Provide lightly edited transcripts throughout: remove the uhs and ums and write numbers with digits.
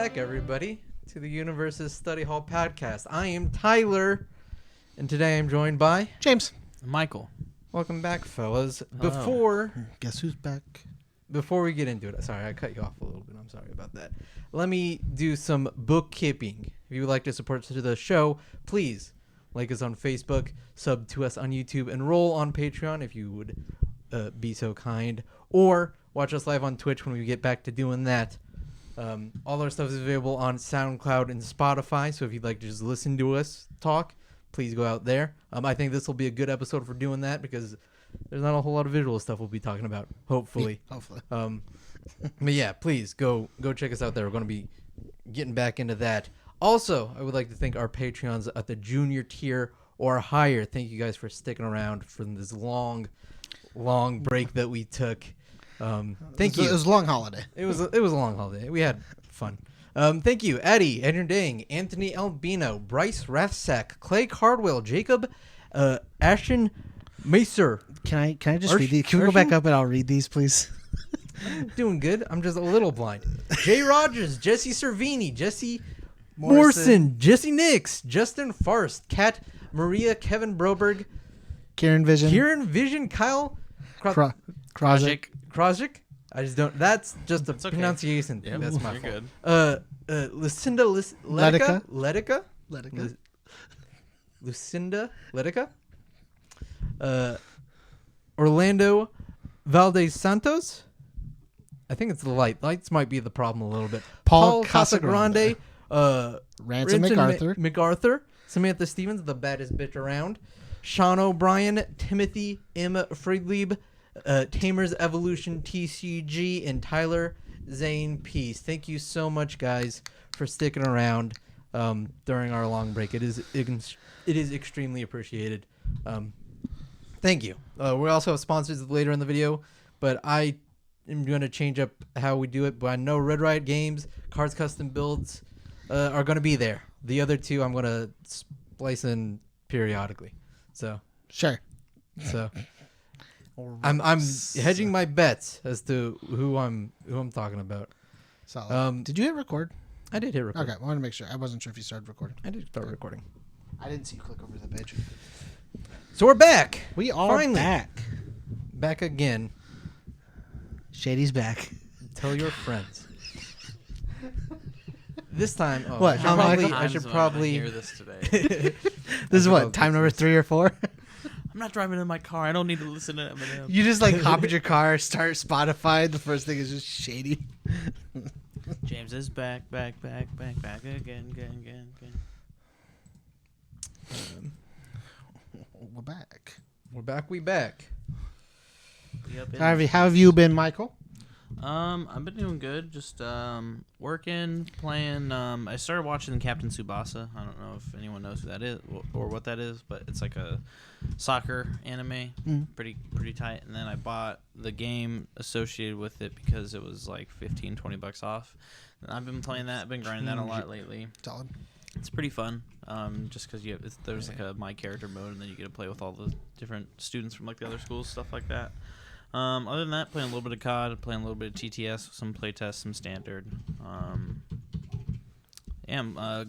back, everybody, to the UniVersus Study Hall podcast. I am Tyler, and today I'm joined by James. Michael. Welcome back, fellas. Guess who's back? Before we get into it, sorry, I cut you off a little bit. I'm sorry about that. Let me do some bookkeeping. If you would like to support the show, please like us on Facebook, sub to us on YouTube, enroll on Patreon if you would be so kind, or watch us live on Twitch when we get back to doing that. All our stuff is available on SoundCloud and Spotify, so if you'd like to just listen to us talk, please go out there. I think this will be a good episode for doing that because there's not a whole lot of visual stuff we'll be talking about, hopefully. Yeah, hopefully. But yeah, please go check us out there. We're going to be getting back into that. Also, I would like to thank our Patreons at the junior tier or higher. Thank you guys for sticking around for this long break that we took. Thank you. It was a long holiday. It was a long holiday. We had fun. Thank you, Eddie, Andrew Dang, Anthony Albino, Bryce Rathsack, Clay Cardwell, Jacob, Ashton Macer. Can I just read these? Can we go back up and I'll read these, please? I'm doing good. I'm just a little blind. Jay Rogers, Jesse Cervini, Jesse Morrison, Jesse Nix, Justin Farst, Kat Maria, Kevin Broberg, Kieran Vision, Kyle Krozik. I just don't. That's just a okay. pronunciation thing. Yep, That's my you're fault. good. Lucinda Letica. Orlando Valdez Santos. I think it's the lights might be the problem a little bit. Paul Casagrande. Ransom MacArthur. Samantha Stevens, the baddest bitch around. Sean O'Brien. Timothy M. Friedlieb. Tamer's Evolution TCG, and Tyler Zane Peace. Thank you so much, guys, for sticking around during our long break. It is extremely appreciated. Thank you. We also have sponsors later in the video, but I am going to change up how we do it. But I know Red Riot Games, Cards Custom Builds are going to be there. The other two I'm going to splice in periodically. So Sure. I'm hedging my bets as to who I'm talking about. Solid. Did you hit record? I did hit record. Okay, I wanted to make sure. I wasn't sure if you started recording. I did start recording. I didn't see you click over the page. So we're back. We are Finally. back again. Shady's back. Tell your friends. This time, What? I should probably hear this today. This is what, time number 3 or 4? I'm not driving in my car. I don't need to listen to Eminem. You just like hop in your car, start Spotify. The first thing is just Shady. James is back again. We're back. We back. How have you been, Michael? I've been doing good. Just working, playing. I started watching Captain Tsubasa. I don't know if anyone knows who that is or what that is, but it's like a soccer anime. Pretty tight. And then I bought the game associated with it because it was like $15-20 off. And I've been playing that. I've been grinding that a lot lately. Solid. It's pretty fun. Just because there's like a my character mode, and then you get to play with all the different students from like the other schools, stuff like that. Other than that, playing a little bit of COD, playing a little bit of TTS, some playtest, some standard. I'm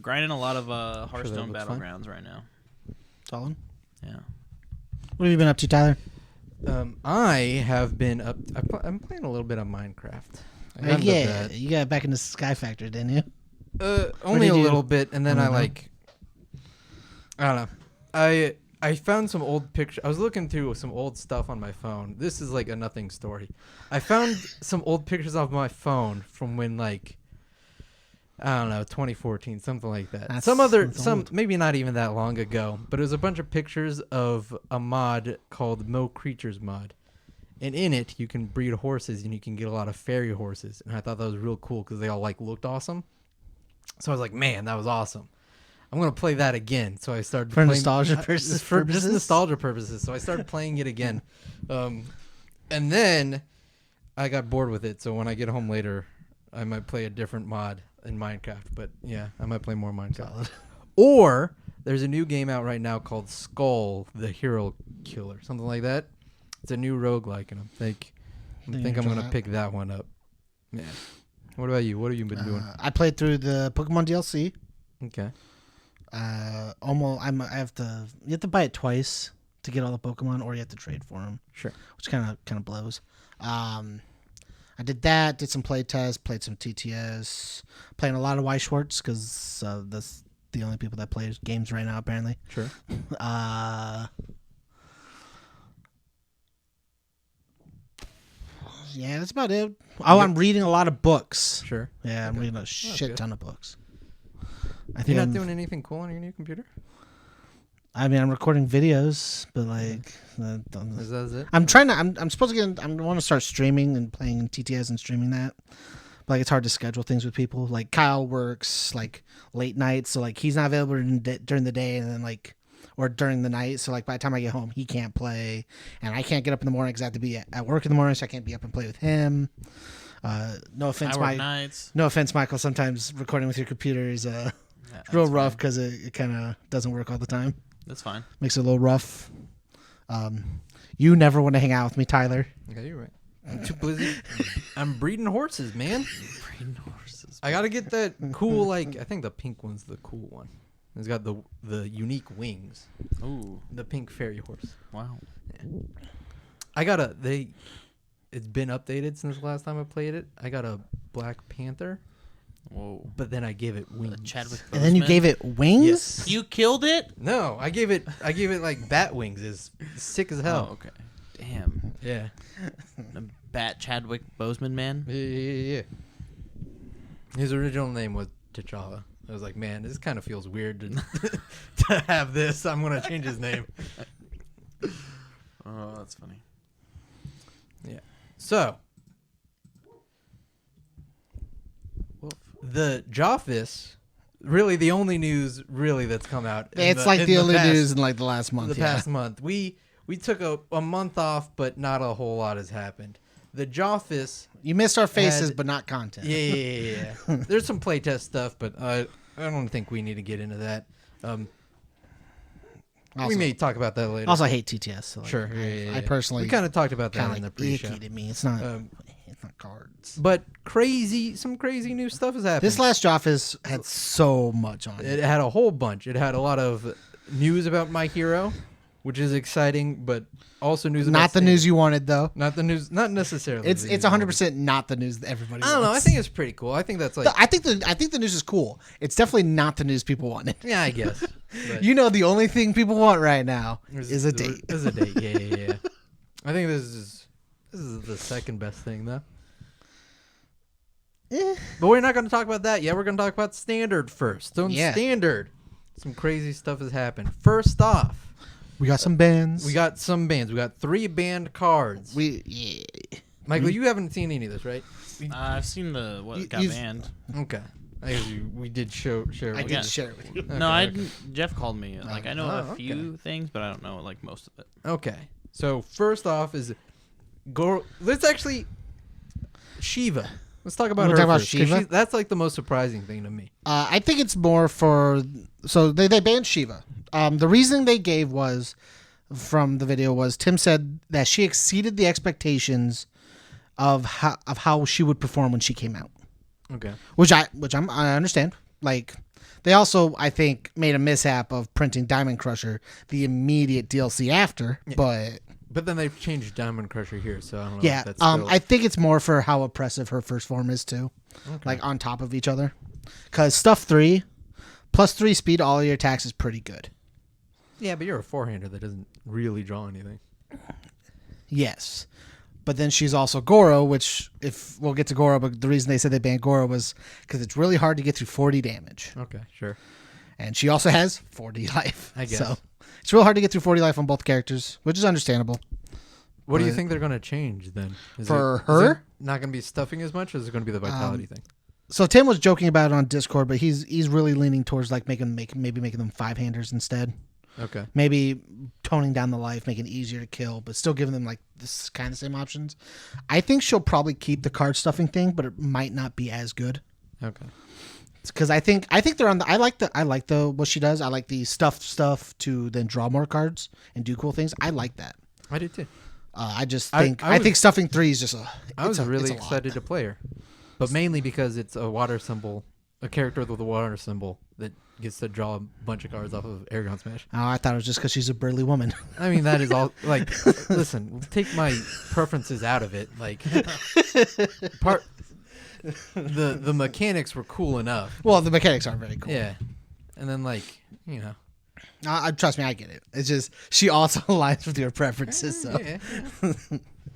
grinding a lot of Hearthstone Battlegrounds right now. Solid. Yeah. What have you been up to, Tyler? I have been up. I'm playing a little bit of Minecraft. You got back into Sky Factor, didn't you? Only a little bit, and then I don't know. I found some old pictures. I was looking through some old stuff on my phone. This is like a nothing story. I found some old pictures off my phone from when I don't know, 2014, something like that. That's old. Maybe not even that long ago, but it was a bunch of pictures of a mod called Mo Creatures mod. And in it, you can breed horses and you can get a lot of fairy horses. And I thought that was real cool because they all looked awesome. So I was like, man, that was awesome. I'm going to play that again. So I started for playing nostalgia purposes. For just nostalgia purposes. So I started playing it again. And then I got bored with it. So when I get home later, I might play a different mod in Minecraft. But yeah, I might play more Minecraft. Solid. Or there's a new game out right now called Skull, the Hero Killer. Something like that. It's a new roguelike, and I think I'm going to pick that one up. Yeah. What about you? What have you been doing? I played through the Pokemon DLC. Okay. You have to buy it twice to get all the Pokemon, or you have to trade for them. Sure. Which kind of blows. I did that. Did some play tests. Played some TTS. Playing a lot of Y Schwartz because that's the only people that play games right now apparently. Sure. Yeah, that's about it. Oh, I'm reading a lot of books. Sure. Yeah, I'm reading a shit ton of books. I think You're not doing anything cool on your new computer? I mean, I'm recording videos, but like, Is that it? I'm trying to. I'm supposed to get. I want to start streaming and playing TTS and streaming that. But like, it's hard to schedule things with people. Like Kyle works like late nights, so like he's not available during the day, and then like, or during the night. So like by the time I get home, he can't play, and I can't get up in the morning because I have to be at work in the morning, so I can't be up and play with him. No offense, No offense, Michael. Sometimes recording with your computer is real rough because it kind of doesn't work all the time. That's fine. Makes it a little rough. You never want to hang out with me, Tyler. Yeah, you're right. I'm too busy. I'm breeding horses, man. Breeding horses. I gotta get that cool, like, I think the pink one's the cool one. It's got the unique wings. Ooh. The pink fairy horse. Wow. Yeah. It's been updated since the last time I played it. I got a Black Panther. Whoa. But then I gave it wings. Chadwick Boseman. And then you gave it wings? Yes. You killed it? No, I gave it like bat wings. Is sick as hell. Oh, okay. Damn. Yeah. The Bat Chadwick Boseman man? Yeah. His original name was T'Challa. I was like, man, this kind of feels weird to have this. I'm going to change his name. Oh, that's funny. Yeah. So, the Joffis, really the only news really that's come out. It's like the only news in like the last month. The past month. We took a month off, but not a whole lot has happened. The Joffis. You missed our faces, but not content. Yeah. There's some playtest stuff, but I don't think we need to get into that. We may talk about that later. Also, I hate TTS. So like, sure. I personally we kind of talked about that kind in the of pre-show. icky to me. It's not cards. But some crazy new stuff has happened. This last Joffis had so much on it. It had a whole bunch. It had a lot of news about My Hero, which is exciting, but also news about not the news you wanted though. Not the news. Not necessarily. It's 100% not the news that everybody wants. I don't know. I think it's pretty cool. I think that's like. I think the news is cool. It's definitely not the news people wanted. Yeah, I guess. You know, the only thing people want right now is a date. Is a date. Yeah. I think this is the second best thing though. But we're not going to talk about that yet. We're going to talk about Standard first. So in Standard, some crazy stuff has happened. First off, we got some bands. We got 3 banned cards. Michael, you haven't seen any of this, right? I've seen what got banned. Okay. I guess we did share it. I did share it with you. Okay, no, I didn't. Jeff called me. Like I know a few things, but I don't know like most of it. Okay. So first off is Goro. Let's actually Shiva. Let's talk about her talk about first, Shiva? that's like the most surprising thing to me. I think it's more for they banned Shiva. The reason they gave was from the video was Tim said that she exceeded the expectations of how she would perform when she came out. Okay. Which I understand. Like they also I think made a mishap of printing Diamond Crusher the immediate DLC after, But then they've changed Diamond Crusher here, so I don't know. Yeah, if that's still... I think it's more for how oppressive her first form is too, like on top of each other. Because stuff 3 plus 3 speed, all your attacks is pretty good. Yeah, but you're a 4-hander that doesn't really draw anything. Yes, but then she's also Goro, which if we'll get to Goro, but the reason they said they banned Goro was because it's really hard to get through 40 damage. Okay, sure. And she also has 40 life. I guess. So it's real hard to get through 40 life on both characters, which is understandable. What do you think they're going to change then? For her? Is it not going to be stuffing as much, or is it going to be the vitality thing? So Tim was joking about it on Discord, but he's really leaning towards like maybe making them 5-handers instead. Okay. Maybe toning down the life, making it easier to kill, but still giving them like this kind of same options. I think she'll probably keep the card stuffing thing, but it might not be as good. Okay. Because I think they're on the. I like the what she does. I like the stuff to then draw more cards and do cool things. I like that. I do too. I just think I think stuffing 3 is just I was really excited to play her. but mainly because it's a water symbol, a character with a water symbol that gets to draw a bunch of cards off of Aragon Smash. Oh, I thought it was just because she's a burly woman. I mean, that is all. Like, listen, take my preferences out of it. Like, the mechanics were cool enough. Well, the mechanics are very cool. Yeah, and then like you know. Trust me, I get it. It's just she also aligns with your preferences, so Yeah.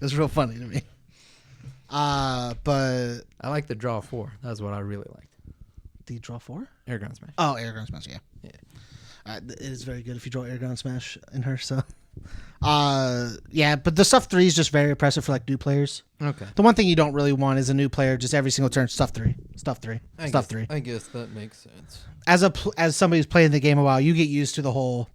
it's real funny to me. But I like the draw 4. That's what I really liked. do you draw 4? Aragon Smash. Oh, Aragon Smash, yeah. Yeah. It is very good if you draw Aragon Smash in her. So, yeah. But the stuff 3 is just very impressive for like new players. Okay. The one thing you don't really want is a new player just every single turn stuff 3, stuff 3, stuff 3. I guess that makes sense. As somebody who's playing the game a while, you get used to the whole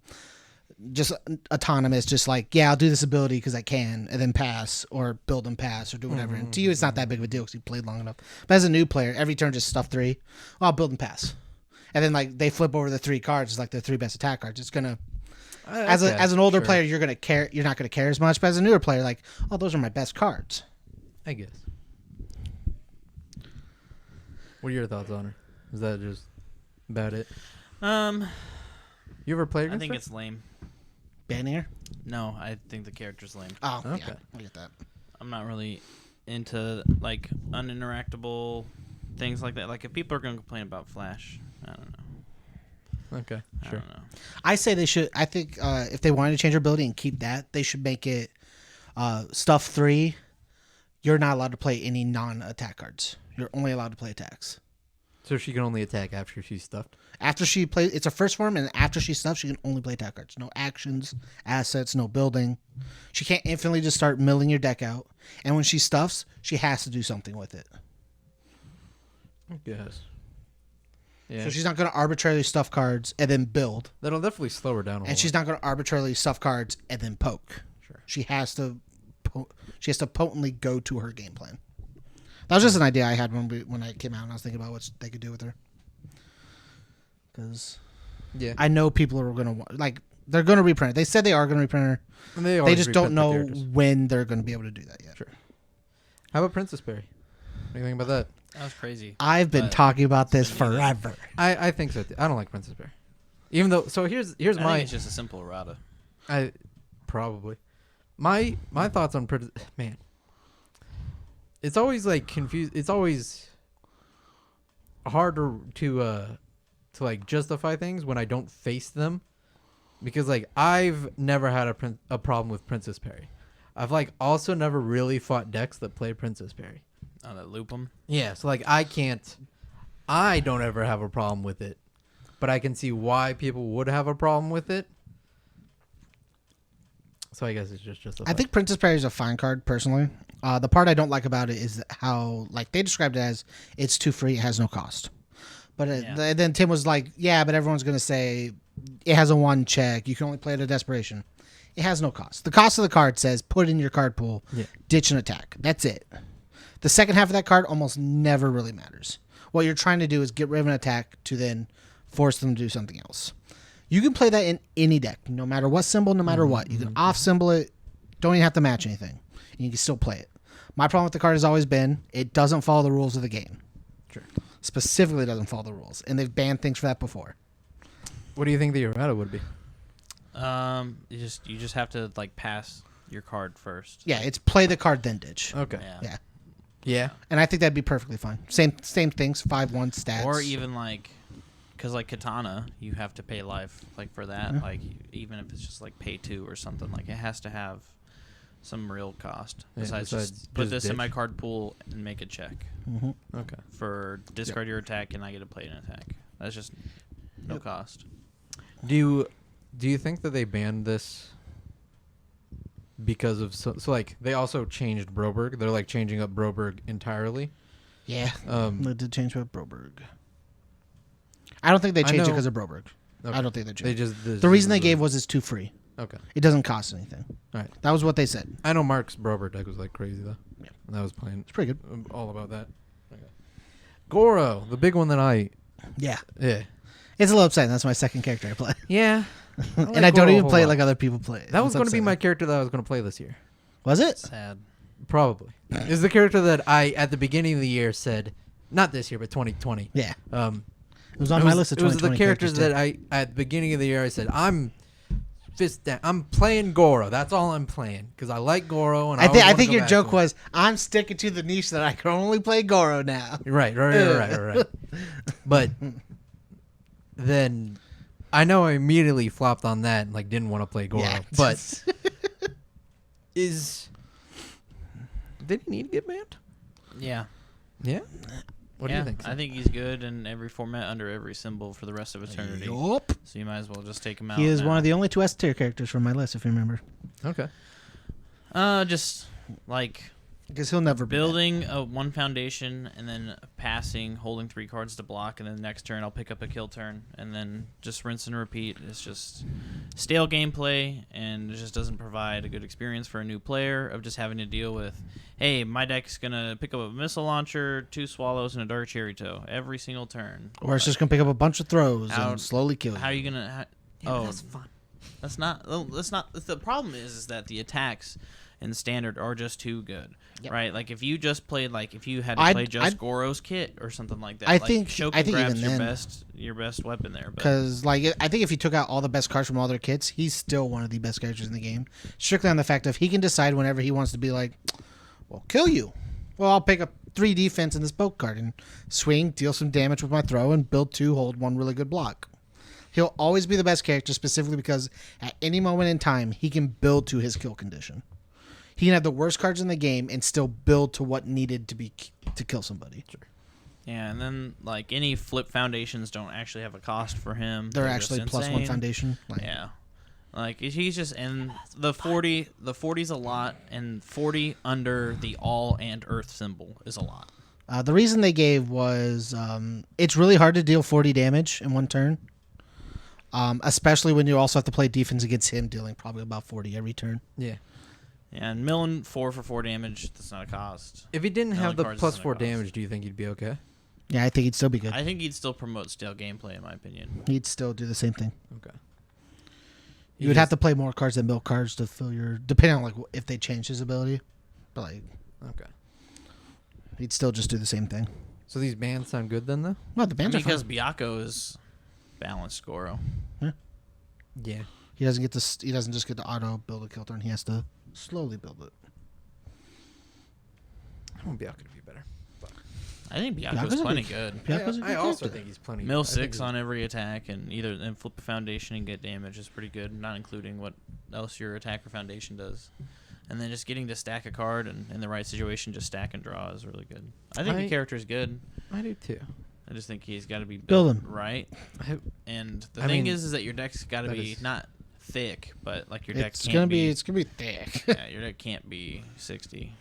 just autonomous, just like, yeah, I'll do this ability because I can, and then pass or build and pass or do whatever. And to you, it's not that big of a deal because you played long enough. But as a new player, every turn just stuff 3. I'll build and pass, and then like they flip over the 3 cards, it's like the 3 best attack cards. It's gonna as an older player, you're gonna care. You're not gonna care as much. But as a newer player, like, oh, those are my best cards. I guess. What are your thoughts on her? Is that just about it? You ever played I against think her? it's lame. Banning her? No, I think the character's lame. Oh, Okay. yeah, I get that. I'm not really into like uninteractable things like that. Like if people are going to complain about Flash, I don't know. Okay, I sure. don't know. I say they should. I think if they wanted to change her ability and keep that, they should make it stuff 3. You're not allowed to play any non-attack cards. You're only allowed to play attacks. So she can only attack after she's stuffed? After she plays, it's a first form, and after she's stuffed, she can only play attack cards. No actions, assets, no building. She can't infinitely just start milling your deck out. And when she stuffs, she has to do something with it. I guess. Yeah. So she's not going to arbitrarily stuff cards and then build. That'll definitely slow her down a little. And she's not going to arbitrarily stuff cards and then poke. Sure. She has to potently go to her game plan. That was just an idea I had when I came out and I was thinking about what they could do with her. Because Yeah. I know people are going to like, they're going to reprint it. They said they are going to reprint her. And They always just don't reprint the know characters. when they're going to be able to do that yet. Sure. How about Princess Berry? What do you think about that? That was crazy. I've been But- talking about this forever. I think so. I don't like Princess Berry. Even though, so here's I my think it's just a simple errata. I probably my thoughts on man. It's always like confused. It's always harder to like justify things when I don't face them, because like I've never had a problem with Princess Berry. I've like also never really fought decks that play Princess Berry. Oh, that loop 'em. Yeah, so like I don't ever have a problem with it, but I can see why people would have a problem with it. So I guess it's just I think Princess Berry is a fine card, personally. The part I don't like about it is how, like, they described it as it's too free, it has no cost. But then Tim was like, yeah, but everyone's going to say it has a 1 check. You can only play it at desperation. It has no cost. The cost of the card says put it in your card pool, ditch an attack. That's it. The second half of that card almost never really matters. What you're trying to do is get rid of an attack to then force them to do something else. You can play that in any deck, no matter what symbol, no matter what. You can off-symbol it. Don't even have to match anything. And you can still play it. My problem with the card has always been it doesn't follow the rules of the game. Sure. Specifically doesn't follow the rules. And they've banned things for that before. What do you think the errata would be? You just have to like pass your card first. Yeah, it's play the card, then ditch. Okay. Yeah. Yeah. And I think that'd be perfectly fine. Same things, 5/1 stats. Or even like, because like Katana, you have to pay life like for that. Like even if it's just like pay 2 or something, like it has to have some real cost. Yeah, Besides besides just put just this in ditch. my card pool and make a check Okay. for discard your attack and I get to play an attack. That's just no cost. Do you think that they banned this because of so like they also changed Broberg? They're like changing up Broberg entirely. Yeah. Um, They did change with Broberg. I don't think they I changed it know- because of Broberg. Okay. I don't think they changed They it. just The reason they gave was it's too free. okay. It doesn't cost anything. All right. That was what they said. I know Mark's Broberg deck was like crazy though. Yeah. And I was playing It's pretty good. all about that. Okay. Goro, the big one that Yeah. yeah. It's a little upsetting. That's my second character I play. Yeah. And I don't even play it like other people play it. That was It's going to be upsetting. my character that I was going to play this year. Was it? Sad. Probably. Is the character that I, at the beginning of the year, said, not this year, but 2020. Yeah. Um, It was on my list of It was 2020 the characters too. that I, at the beginning of the year, I said, I'm fist down. I'm playing Goro. That's all I'm playing. Because I like Goro. And I I think your joke was, I'm sticking to the niche that I can only play Goro now. Right. But then I know I immediately flopped on that and like didn't want to play Goro. Yeah. But did he need to get banned? Yeah. Yeah. What do you think? I think he's good in every format under every symbol for the rest of eternity. Yup. So you might as well just take him out. He is now. one of the only 2 S tier characters from my list, if you remember. Okay. Just like Because he'll never be building one foundation and then passing, holding 3 cards to block, and then the next turn I'll pick up a kill turn, and then just rinse and repeat. It's just stale gameplay, and it just doesn't provide a good experience for a new player of just having to deal with, hey, my deck's gonna pick up a missile launcher, 2 swallows, and a dark cherry toe every single turn. Or it's just going to pick up a bunch of throws and slowly kill you. How are you gonna? That's fun. That's not. That's not. The problem is that the attacks in standard are just too good, right? Like if you just played, like if you had to play just Goro's kit or something like that. I like think grabs even your best weapon there. Because like I think if you took out all the best cards from all their kits, he's still one of the best characters in the game. Strictly on the fact of he can decide whenever he wants to be like, well, kill you. Well, I'll pick up 3 defense in this poke card and swing, deal some damage with my throw, and build 2, hold 1 really good block. He'll always be the best character specifically because at any moment in time, he can build to his kill condition. He can have the worst cards in the game and still build to what needed to be to kill somebody. Sure. Yeah, and then like any flip foundations don't actually have a cost for him. They're actually just +1 insane. foundation. Yeah. Like he's just and the 40's a lot, and 40 under the all and earth symbol is a lot. The reason they gave was it's really hard to deal 40 damage in one turn. Especially when you also have to play defense against him, dealing probably about 40 every turn. Yeah. Yeah, and milling 4 for 4 damage, that's not a cost. If he didn't have the cards +4 isn't a cost. damage, do you think he'd be okay? Yeah, I think he'd still be good. I think he'd still promote stale gameplay, in my opinion. He'd still do the same thing. Okay. You would have to play more cards than milk cards to fill your, depending on like if they change his ability. But like, Okay. he'd still just do the same thing. So these bans sound good then, though? Well, the bands are Because fun. Byakko is balanced Goro. Yeah. He doesn't get to. He doesn't just get to auto build a kill turn. He has to slowly build it. I want Byakko to be better. I think Byakko's Byakko's a plenty good- good. Byakko's a good I also character. think he's plenty Mill I think 6 he's- on every attack and flip a foundation and get damage is pretty good, not including what else your attack or foundation does. And then just getting to stack a card and in the right situation just stack and draw is really good. I think the character's good. I do too. I just think he's got to be Build built him. right. I, And the I thing mean, is that your deck's got to that be is- not thick, but like your deck It's can't gonna be. It's gonna be thick. Yeah, your deck can't be 60.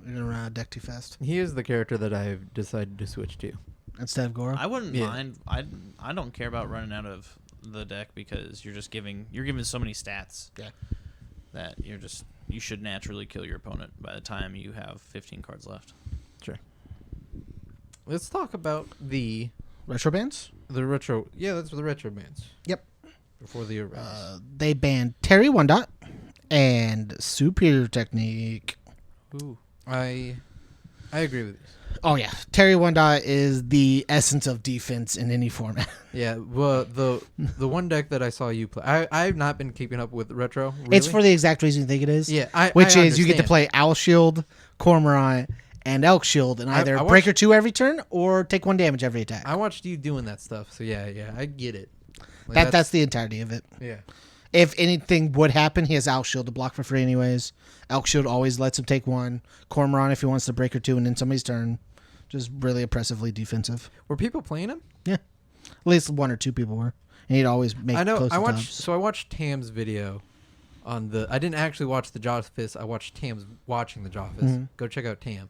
You're gonna run out of deck too fast. he is the character that I've decided to switch to. Instead of Goro. I wouldn't Yeah. mind. I don't care about running out of the deck because you're giving so many stats. Yeah. That you should naturally kill your opponent by the time you have 15 cards left. Sure. Let's talk about the Retro bands. retro. Yeah, that's the retro bans. Yep. Before the erase. They banned Terry One Dot and Superior Technique. Ooh. I agree with this. Oh yeah, Terry One Dot is the essence of defense in any format. Yeah, well, the one deck that I saw you play, I've not been keeping up with retro. Really. It's for the exact reason you think it is. Yeah, which I is you get to understand. play Owl Shield, Cormorant, and Elk Shield, and either I watched- break or 2 every turn, or take 1 damage every attack. I watched you doing that stuff, so yeah, I get it. Like, That's the entirety of it. yeah. If anything would happen, he has Owl Shield to block for free anyways. Elk Shield always lets him take 1. Cormorant if he wants to break or 2 and end somebody's turn. Just really oppressively defensive. Were people playing him? Yeah. At least 1 or 2 people were. And he'd always make I know. close I to watched. tops. So I watched Tam's video on the. I didn't actually watch the Jawfist. I watched Tam's watching the Jawfist. Mm-hmm. Go check out Tam.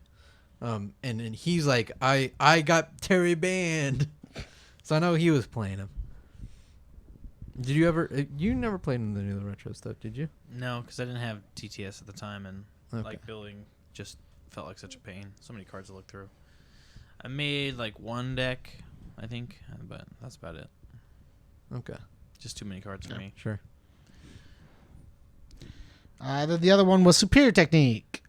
And he's like, I got Terry banned, so I know he was playing him. Did you ever? You never played in the new retro stuff, did you? No, because I didn't have TTS at the time, and Okay. like building just felt like such a pain. So many cards to look through. I made like 1 deck, I think, but that's about it. Okay, Just too many cards for me. sure. The other one was Superior Technique.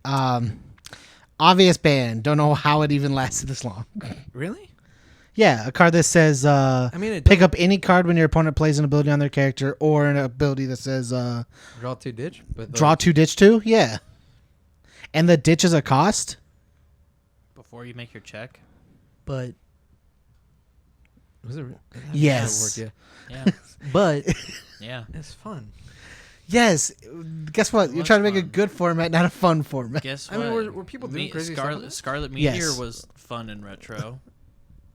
Obvious ban. Don't know how it even lasted this long. Really? Yeah, a card that says I mean, it pick up any card when your opponent plays an ability on their character, or an ability that says draw 2 ditch, but draw 2 ditch 2. Yeah, and the ditch is a cost. Before you make your check. But was it? yes, Yeah, Yeah. but Yeah. it's fun. yes. Guess what? It You're was trying to make a fun. good format, not a fun format. Guess I what? mean, were people doing crazy stuff with it? Scarlet Yes. Meteor was fun and retro.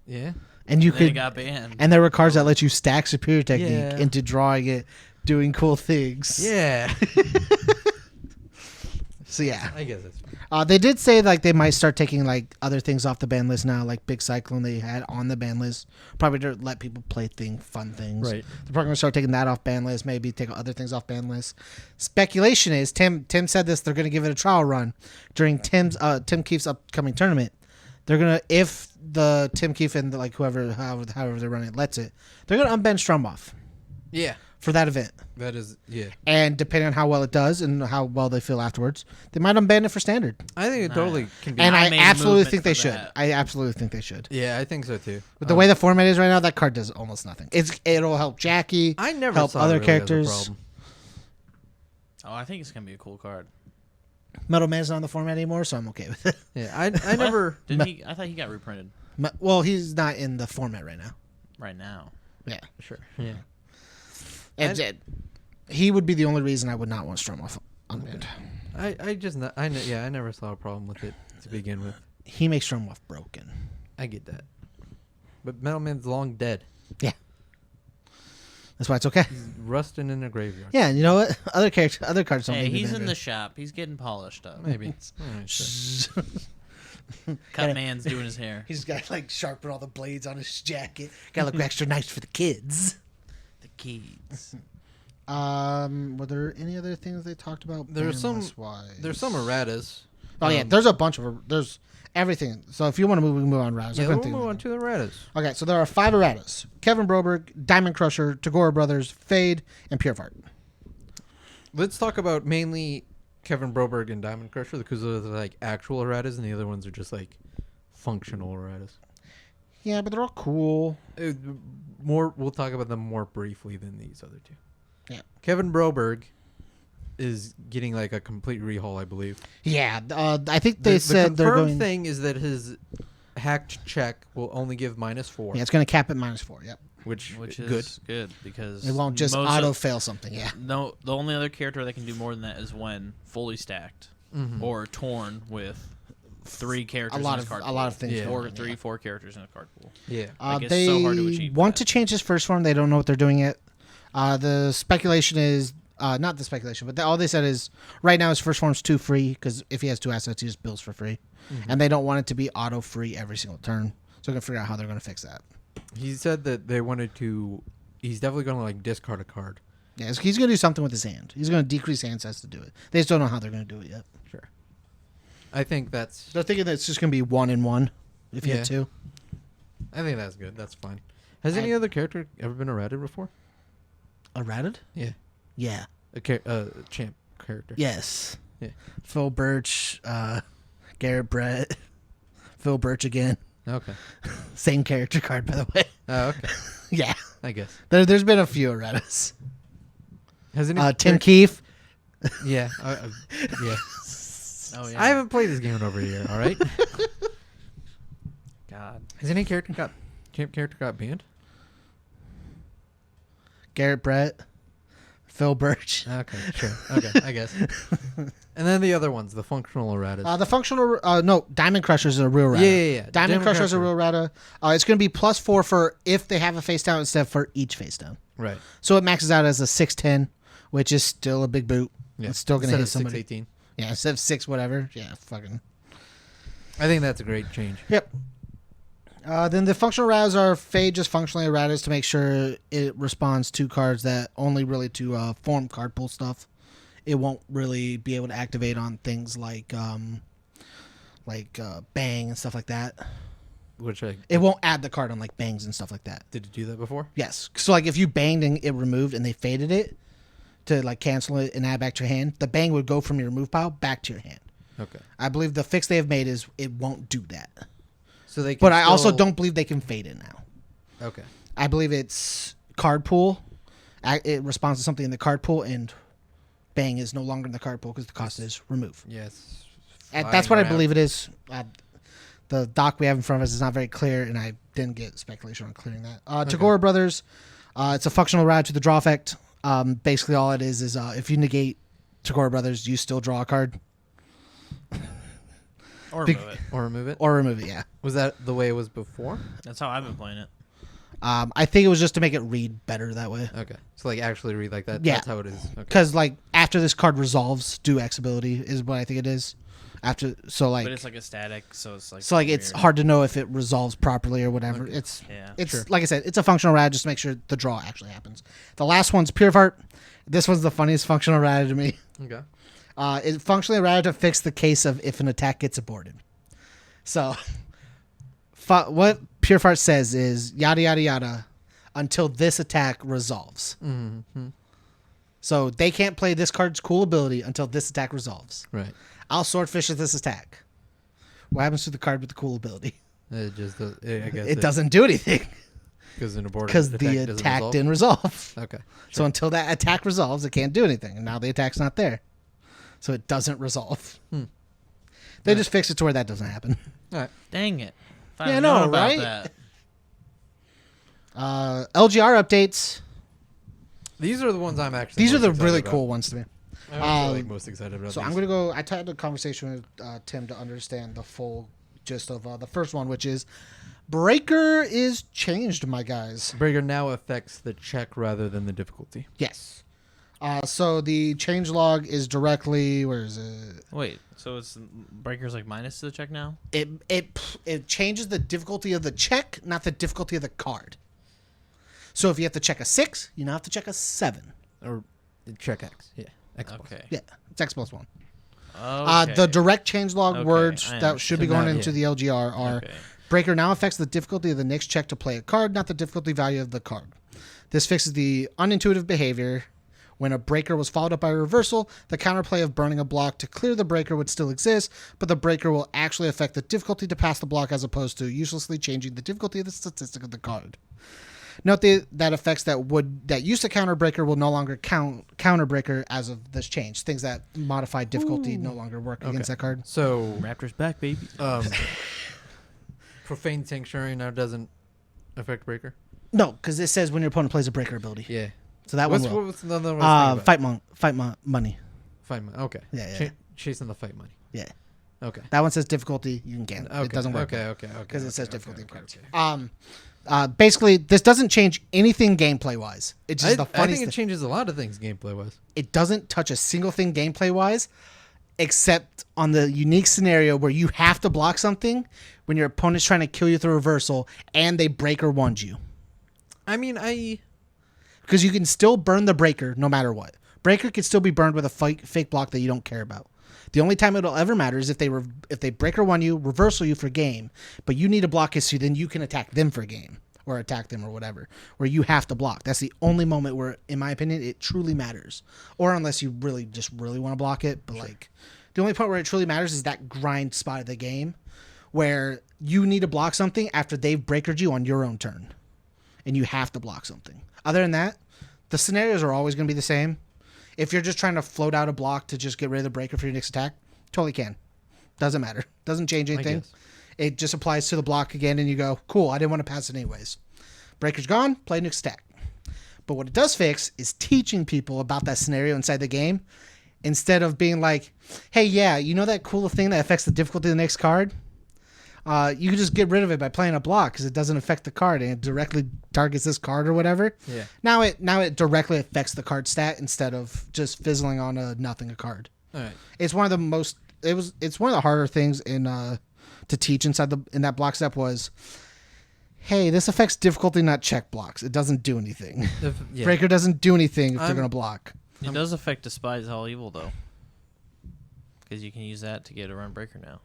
Yeah. And you Then it could, got banned. and there were cards that let you stack superior technique Yeah. into drawing it, doing cool things. Yeah. So yeah. I guess that's fine. They did say like they might start taking like other things off the ban list now, like Big Cyclone they had on the ban list, probably to let people play fun things. Right. They're probably gonna start taking that off ban list, maybe take other things off ban list. Speculation is Tim said this, they're gonna give it a trial run during Tim Keefe's upcoming tournament. They're gonna, if the Tim Keefe and like however they're running it lets it, they're gonna unban Strumboff Yeah. for that event. That is, yeah. And depending on how well it does and how well they feel afterwards, they might unban it for standard. I think it totally can be. And I I made a absolutely movement think they for should. that. I absolutely think they should. Yeah, I think so too. But the way the format is right now, that card does almost nothing. It'll help Jackie. I never help saw other it really as a characters. problem. Oh, I think it's gonna be a cool card. Metal Man's not on the format anymore, so I'm okay with it. Yeah, I never. Didn't he? I thought he got reprinted Well, he's not in the format right now. right now. Yeah. Sure. Yeah. And he would be the only reason I would not want Strumboff unbanned. I never saw a problem with it to begin with. He makes Strumboff broken. I get that. But Metal Man's long dead. Yeah. That's why it's okay. He's rusting in a graveyard. Yeah, and you know what? Other cards don't Hey, need to be he's in banned. the shop. He's getting polished up. Maybe. All right, sure. Cut man's doing his hair. He's got like sharpen all the blades on his jacket. Got to look extra nice for the kids. The kids. Were there any other things they talked about? There's some erratas. Oh yeah, there's a bunch of there's everything. So if you want to move, we can move on rounds. Yeah, we'll move on to the erratas. Okay, so there are 5 erratas: Kevin Broberg, Diamond Crusher, Tagora Brothers, Fade, and Pure Fart. Let's talk about mainly Kevin Broberg and Diamond Crusher because those are like actual erratas, and the other ones are just like functional erratas. Yeah, but they're all cool. We'll talk about them more briefly than these other two. Yeah. Kevin Broberg is getting like a complete rehaul, I believe. Yeah, I think they said the they're confirmed going. thing is that his hacked check will only give -4. Yeah, it's going to cap at -4. Yep, which is good because it won't just most auto of- fail something. Yeah, No, the only other character that can do more than that is when fully stacked or torn with 3 characters. a lot in his of card a lot of pool. things. Yeah. going Or on, 3, yeah. 4 characters in a card pool. Yeah. Like, it's They so hard to achieve want that. to change his first form. They don't know what they're doing yet. The speculation is not the speculation, but all they said is right now his first form's 2 free because if he has 2 assets, he just builds for free, and they don't want it to be auto free every single turn. So they're gonna figure out how they're gonna fix that. He said that they wanted to. He's definitely going to like discard a card. Yeah, he's gonna do something with his hand. He's gonna decrease hand size to do it. They just don't know how they're gonna do it yet. Sure. I think that's. They're thinking that it's just gonna be 1 and 1 if you Yeah. have 2. I think that's good. That's fine. Has any other character ever been errated before? Errated? Yeah. Yeah. A champ character. Yes. Yeah. Phil Birch, Garrett Brett, Phil Birch again. Okay. Same character card, by the way. Oh, okay. Yeah. I guess. There's been a few erratas. Has any Tim Keefe. Yeah. Yeah. Oh yeah. I haven't played this game in over a year. All right. God. Has any champ character got banned? Garrett Brett. Phil Birch. Okay. Sure. Okay. I guess. And then the other ones, the functional erratas. The functional, no, Diamond Crusher is a real errata. Yeah. Diamond Crusher is a real errata. It's going to be +4 for if they have a face down instead of for each face down. Right. So it maxes out as a 6'10", which is still a big boot. Yeah. It's still going to Instead hit of somebody. 618. Yeah, instead of 6 whatever. Yeah, fucking. I think that's a great change. Yep. Then the functional erratas are Fade just functionally erratas to make sure it responds to cards that only really to form card pool stuff. It won't really be able to activate on things like Bang and stuff like that. Which It won't add the card on like Bangs and stuff like that. did it do that before? Yes. So like if you banged and it removed and they faded it to like cancel it and add back to your hand, the bang would go from your remove pile back to your hand. Okay. I believe the fix they have made is it won't do that. So they. Can But I also still- don't believe they can fade it now. Okay. I believe it's card pool. It responds to something in the card pool, and bang is no longer in the card pool because the cost is remove. Yes. That's what I believe it is. The doc we have in front of us is not very clear, and I didn't get speculation on clearing that. To Goro Brothers, it's a functional rad to the draw effect. Basically, all it is if you negate Tagore Brothers, you still draw a card. Or remove it. Or remove it. Or remove it, yeah. Was that the way it was before? That's how I've been playing it. I think it was just to make it read better that way. Okay. So like actually read like that. Yeah. That's how it is. Okay. Because like after this card resolves, do X ability is what I think it is. After But it's like a static, so it's like it's weird. hard to know if it resolves properly or whatever. Okay. It's Sure. like I said, it's a functional rad just to make sure the draw actually happens. The last one's Pure Heart. This one's the funniest functional rad to me. Okay. It functionally rad to fix the case of if an attack gets aborted. So what Pure Heart says is yada yada yada until this attack resolves. Mm-hmm. So they can't play this card's cool ability until this attack resolves. Right. I'll swordfish at this attack. What happens to the card with the cool ability? It just does, I guess It doesn't do anything because an aborted because the doesn't attack resolve? didn't resolve. Okay. So until that attack resolves, it can't do anything. And now the attack's not there. So it doesn't resolve. They Right. just fix it to where that doesn't happen. All right. Dang it. Yeah, Finally no, known about right? that. LGR updates. These are the ones I'm actually. These are most the excited really about. cool ones to me. I'm actually most excited about. So these. I'm going to go. I had a conversation with Tim to understand the full gist of the first one, which is Breaker is changed, my guys. Breaker now affects the check rather than the difficulty. Yes. So the change log is directly, where is it? Wait, so it's Breaker's like minus to the check now? It changes the difficulty of the check, not the difficulty of the card. So if you have to check a 6, you now have to check a 7. Or check X. Yeah. X plus. Okay. Yeah, it's X plus 1. Okay. The direct changelog Okay, words I that should be understand. going Now, into the LGR are Okay. Breaker now affects the difficulty of the next check to play a card, not the difficulty value of the card. This fixes the unintuitive behavior. When a breaker was followed up by a reversal, the counterplay of burning a block to clear the breaker would still exist, but the breaker will actually affect the difficulty to pass the block as opposed to uselessly changing the difficulty of the statistic of the card. Note that effects that used to counter breaker will no longer counter breaker as of this change. Things that modify difficulty no longer work against that card. So Raptors back, baby. Profane Sanctuary now doesn't affect Breaker. No, because it says when your opponent plays a breaker ability. Yeah. So that one will. What's another one? Fight money. Fight money. Okay. Yeah, yeah. Chasing the fight money. Yeah. Okay. That one says difficulty. You can cancel. Okay. It doesn't work. Okay. Because it says okay, difficulty okay, of okay, cards. okay. Basically, this doesn't change anything gameplay wise. It's just the I funniest think it thing. changes a lot of things gameplay wise. It doesn't touch a single thing gameplay wise, except on the unique scenario where you have to block something when your opponent's trying to kill you through reversal and they breaker wand you. I mean, Because you can still burn the breaker no matter what. Breaker can still be burned with a fake block that you don't care about. The only time it'll ever matter is if they breaker one you, reversal you for game, but you need to block it so then you can attack them for game or attack them or whatever, where you have to block. That's the only moment where, in my opinion, it truly matters. Or unless you really want to block it, but like the only point where it truly matters is that grind spot of the game where you need to block something after they've breakered you on your own turn, and you have to block something. Other than that, the scenarios are always going to be the same. If you're just trying to float out a block to just get rid of the breaker for your next attack, totally can. Doesn't matter. Doesn't change anything. guess. It just applies to the block again, and you go, cool, I didn't want to pass it anyways. Breaker's gone, play next attack. But what it does fix is teaching people about that scenario inside the game instead of being like, hey, yeah, you know that cool thing that affects the difficulty of the next card? You can just get rid of it by playing a block because it doesn't affect the card and it directly targets this card or whatever. Yeah. Now it directly affects the card stat instead of just fizzling on a card. all right. It's one of the harder things to teach in that block step was, hey, this affects difficulty, not check blocks. It doesn't do anything. Yeah. Breaker doesn't do anything if they're I'm- going to block. It does affect Despise All Evil, though. Because you can use that to get around Breaker now.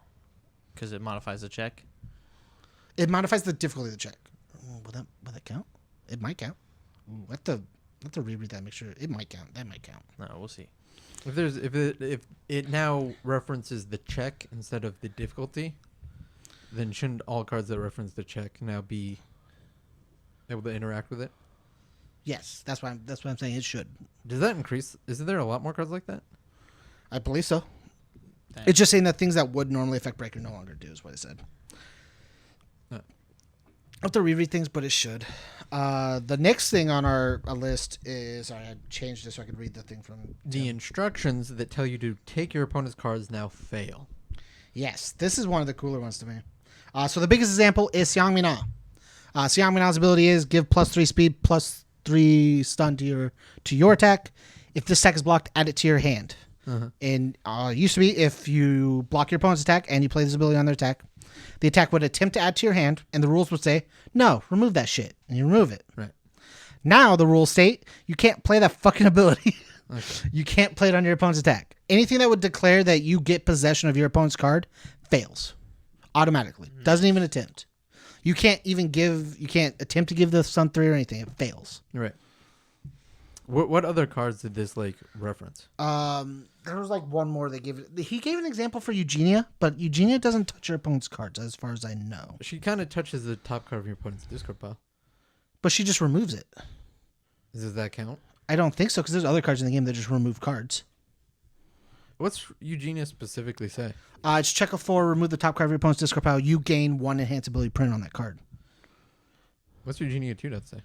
Because it modifies the check. It modifies the difficulty of the check. Will that count? It might count. I have to reread that, make sure. It might count. That might count. No, we'll see. If it now references the check instead of the difficulty, then shouldn't all cards that reference the check now be able to interact with it? Yes, that's what I'm saying. It should. Does that increase? Is there a lot more cards like that? I believe so. Dang. It's just saying that things that would normally affect breaker no longer do is what it said. I'll have to reread things, but it should. The next thing on our list is... Sorry, I changed this so I could read the thing from... The instructions that tell you to take your opponent's cards now fail. Yes, this is one of the cooler ones to me. So the biggest example is Xiang Mina. Xiang Mina's ability is give +3 speed, +3 stun to your attack. If this attack is blocked, add it to your hand. And it used to be if you block your opponent's attack and you play this ability on their attack, the attack would attempt to add to your hand, and the rules would say, no, remove that shit. And you remove it. Right. Now the rules state you can't play that fucking ability. Okay. You can't play it on your opponent's attack. Anything that would declare that you get possession of your opponent's card fails automatically. Doesn't even attempt. You can't attempt to give the Sun 3 or anything. It fails. Right. What other cards did this reference? There was one more they gave it. He gave an example for Eugenia, but Eugenia doesn't touch your opponent's cards as far as I know. She kind of touches the top card of your opponent's discard pile. But she just removes it. Does that count? I don't think so, because there's other cards in the game that just remove cards. What's Eugenia specifically say? It's check a 4, remove the top card of your opponent's discard pile. You gain 1 enhanced ability print on that card. What's Eugenia 2 say?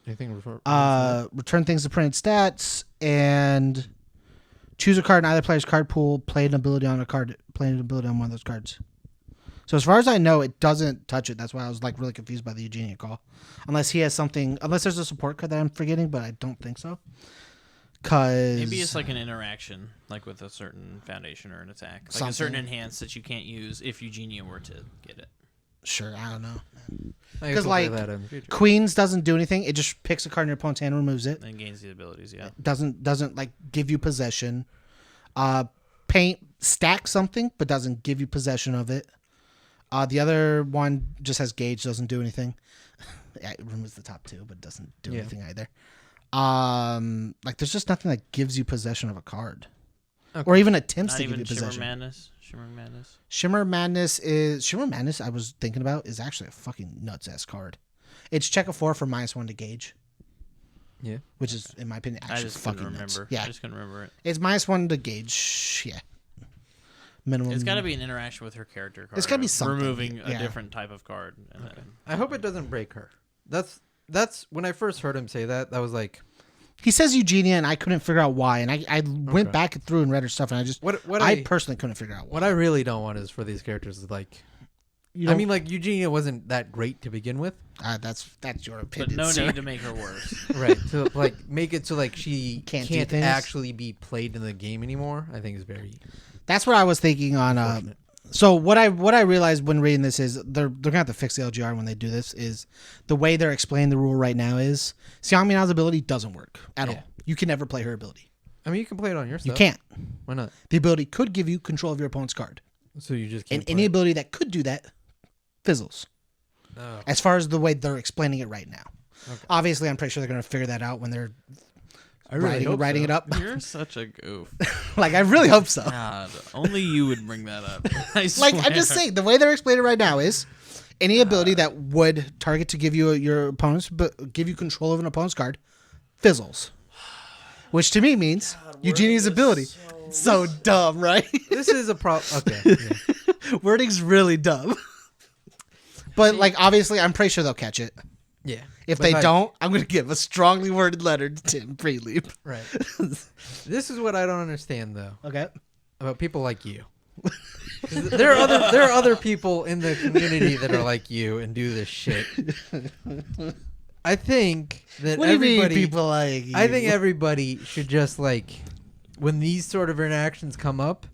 Anything return things to printed stats, and choose a card in either player's card pool, play an ability on one of those cards. So as far as I know, it doesn't touch it. That's why I was really confused by the Eugenia call. Unless there's a support card that I'm forgetting, but I don't think so. Maybe it's an interaction, with a certain foundation or an attack. Like a certain enhance that you can't use if Eugenia were to get it. Sure, I don't know. Because Queens doesn't do anything. It just picks a card in your opponent's hand and removes it. And gains the abilities, yeah. It doesn't give you possession. Paint stacks something, but doesn't give you possession of it. The other one just has gauge, doesn't do anything. Yeah, it removes the top 2, but doesn't do anything either. There's just nothing that gives you possession of a card. Okay. Or even attempts to give you possession. Shimmer Madness, I was thinking about, is actually a fucking nuts-ass card. It's check a 4 for -1 to gauge. Yeah. Which is, in my opinion, actually fucking nuts. Yeah. I just couldn't remember it. It's -1 to gauge, yeah. Minimum. It's got to be an interaction with her character card. It's got to be something. Removing a different type of card. And then... I hope it doesn't break her. That's when I first heard him say that was like... He says Eugenia, and I couldn't figure out why. And I went back through and read her stuff, and I personally couldn't figure out why. What I really don't want is for these characters to Eugenia wasn't that great to begin with. That's your opinion. But no sir. need to make her worse. Right. To make it so she can't actually be played in the game anymore, I think is very... That's what I was thinking on. So what I realized when reading this is they're gonna have to fix the LGR when they do this. Is the way they're explaining the rule right now is Xiang Mina's ability doesn't work at all. You can never play her ability. I mean, you can play it on your stuff. You can't. Why not? The ability could give you control of your opponent's card. So you just can't. And any ability that could do that fizzles. Oh. As far as the way they're explaining it right now. Okay. Obviously, I'm pretty sure they're gonna figure that out when they're writing it up. You're such a goof. I really hope so. God, only you would bring that up. I'm just saying, the way they're explaining it right now is any ability that would target to give you your opponent's, but give you control of an opponent's card, fizzles. Which to me means Eugenia's ability. So dumb, right? This is a problem. Okay. Yeah. Wording's really dumb. But obviously, I'm pretty sure they'll catch it. Yeah. If they don't, I'm going to give a strongly worded letter to Tim Prelude. Right. This is what I don't understand, though. Okay. About people like you. There are other people in the community that are like you and do this shit. I think that what everybody. Do you mean people like you? I think everybody should just when these sort of interactions come up.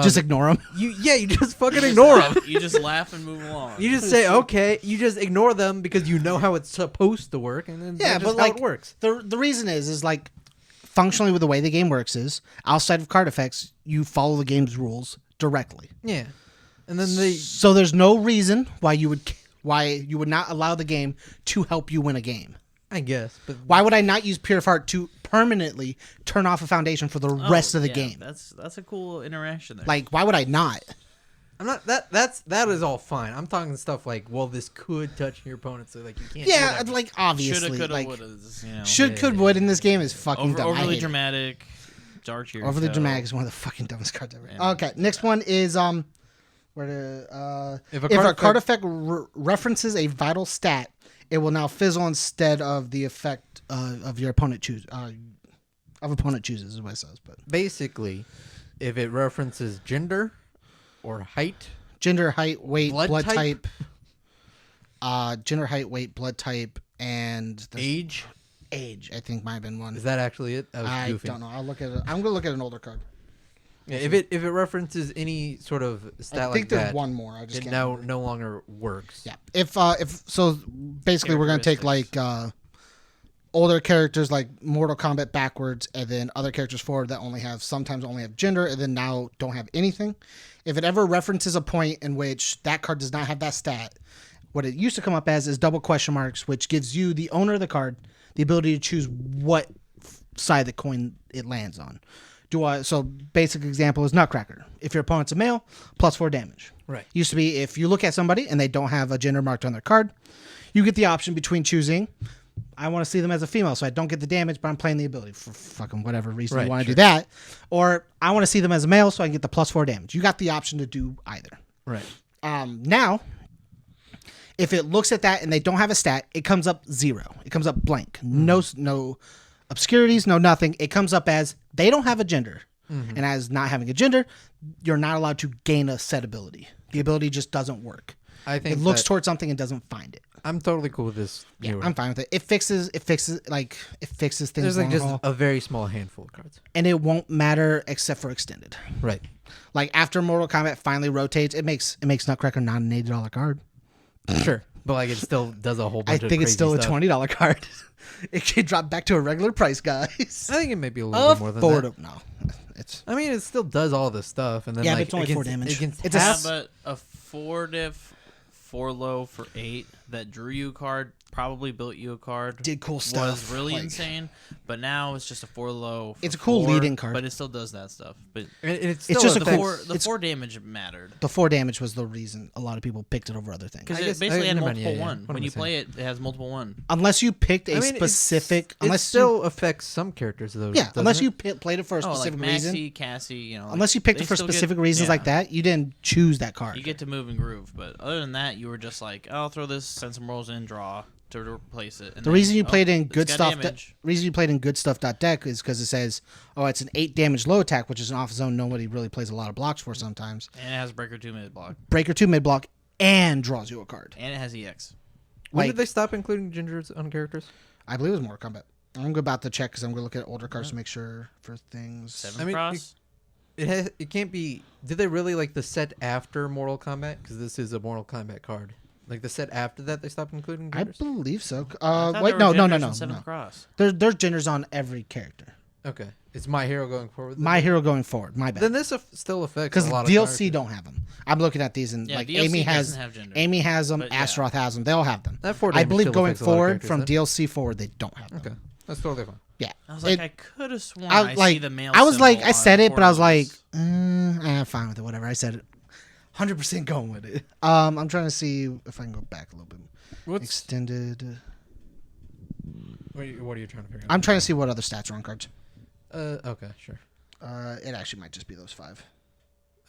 Just ignore them. You just fucking ignore them. You just laugh and move along. You just say okay. You just ignore them because you know how it's supposed to work, and then that's just how it works. The reason is functionally with the way the game works is outside of card effects, you follow the game's rules directly. Yeah, and then so there's no reason why you would not allow the game to help you win a game. I guess, but Why would I not use Pure of Heart to permanently turn off a foundation for the rest of the game? That's a cool interaction there. Like, why would I not? I'm not that is all fine. I'm talking stuff like, well, this could touch your opponent, so like you can't. Yeah, do that. like obviously, shoulda, coulda, like woulda. You know, should, could, would in this game is fucking dumb. I overly hate it. dramatic. Dark your Overly toe. dramatic is one of the fucking dumbest cards ever. Yeah. Okay, next one is if a card effect references a vital stat, it will now fizzle instead of the effect of your opponent chooses. Is what it says. But Basically, if it references gender or height, gender, height, weight, blood type? type. Gender, height, weight, blood type, and age, I think might have been one. is that actually it? That was I goofy. don't know. I'll look at it. I'm gonna look at an older card. Yeah, if it references any sort of stat I like think that, there's one more. I just it can't. no remember. no longer works. Yeah. If so, basically we're gonna take like older characters like Mortal Kombat backwards, and then other characters forward that sometimes only have gender, and then now don't have anything. If it ever references a point in which that card does not have that stat, what it used to come up as is double question marks, which gives you, the owner of the card, the ability to choose what side of the coin it lands on. So basic example is Nutcracker. If your opponent's a male, +4 damage. Right. Used to be if you look at somebody and they don't have a gender marked on their card, you get the option between choosing, I want to see them as a female, so I don't get the damage, but I'm playing the ability for fucking whatever reason Right, you want to sure. do that. Or I want to see them as a male, so I can get the +4 damage. You got the option to do either. Right. Now, if it looks at that and they don't have a stat, it comes up 0. It comes up blank. No obscurities, no nothing. It comes up as they don't have a gender. And as not having a gender, you're not allowed to gain a set ability. The ability just doesn't work. I think It looks that- towards something and doesn't find it. I'm totally cool with this. Yeah, newer. I'm fine with it. It fixes things. There's like long just haul, a very small handful of cards. and it won't matter except for extended. Right. Like after Mortal Kombat finally rotates, it makes Nutcracker not an $80 card. Sure. But like it still does a whole I bunch of think it's crazy still stuff. a $20 card. It can drop back to a regular price, guys. I think it may be a little bit more than that. Affordable. No, it's I mean, it still does all this stuff, and then Yeah, but like it's only 4 damage. Against It's a half, but a 4-diff, 4 low for 8 that drew you a card, probably built you a card. did cool stuff. Was really like, insane, but now it's just a 4 low. For It's a cool 4, leading card. but it still does that stuff. But it's It's still just a a the cool- four, it's- 4 damage mattered The 4 damage was the reason a lot of people picked it over other things. because I it guess- basically had never mind, multiple yeah. one. What When am I you saying? play it, it has multiple one. Unless you picked a I mean, specific, it unless still affects some characters though. yeah, doesn't unless it? you played it for a Oh, like specific Maxi, reason. Cassie, you know. Unless you like, picked they it for still get- specific reasons yeah. like that, you didn't choose that card. You get to move and groove, but other than that, you were just like, oh, I'll throw this, send some rolls in, draw to replace it. And The reason you oh, played in it's good got stuff. damage. Reason you played in good stuff.deck is because it says, oh, it's an 8 damage low attack, which is an off zone nobody really plays a lot of blocks for sometimes. And it has Breaker 2 mid block, Breaker 2 mid block and draws you a card. and it has EX. When like- did they stop including gingers on characters? I believe it was Mortal Kombat. I'm about to check because I'm going to look at older cards to make sure for things. 7 I mean, cross. It can't be. Did they really like the set after Mortal Kombat? Because this is a Mortal Kombat card. Like the set after that, they stopped including I gingers. believe so. I thought Wait, there were no. genders in 7 cross. There's genders on every character. Okay, it's My Hero going forward. My Hero going forward. My bad. Then this still affects Because a lot of DLC characters. don't have them. I'm looking at these and Yeah, like DLC Amy has doesn't have gender. Amy has them. But yeah. Astaroth has them. They all have them. That 4 I damage believe still going affects a lot of forward characters, from then. DLC forward, they don't have them. Okay, that's totally fine. Yeah. I was like, It- I could have sworn I I like. see the male. I was like, symbol I said on it, but I was like, portals. I'm fine with it. Whatever. I said it. 100% going with it. I'm trying to see if I can go back a little bit. What's Extended. what are you trying to figure out? I'm trying to see what other stats are on cards. Okay, sure. It actually might just be those 5.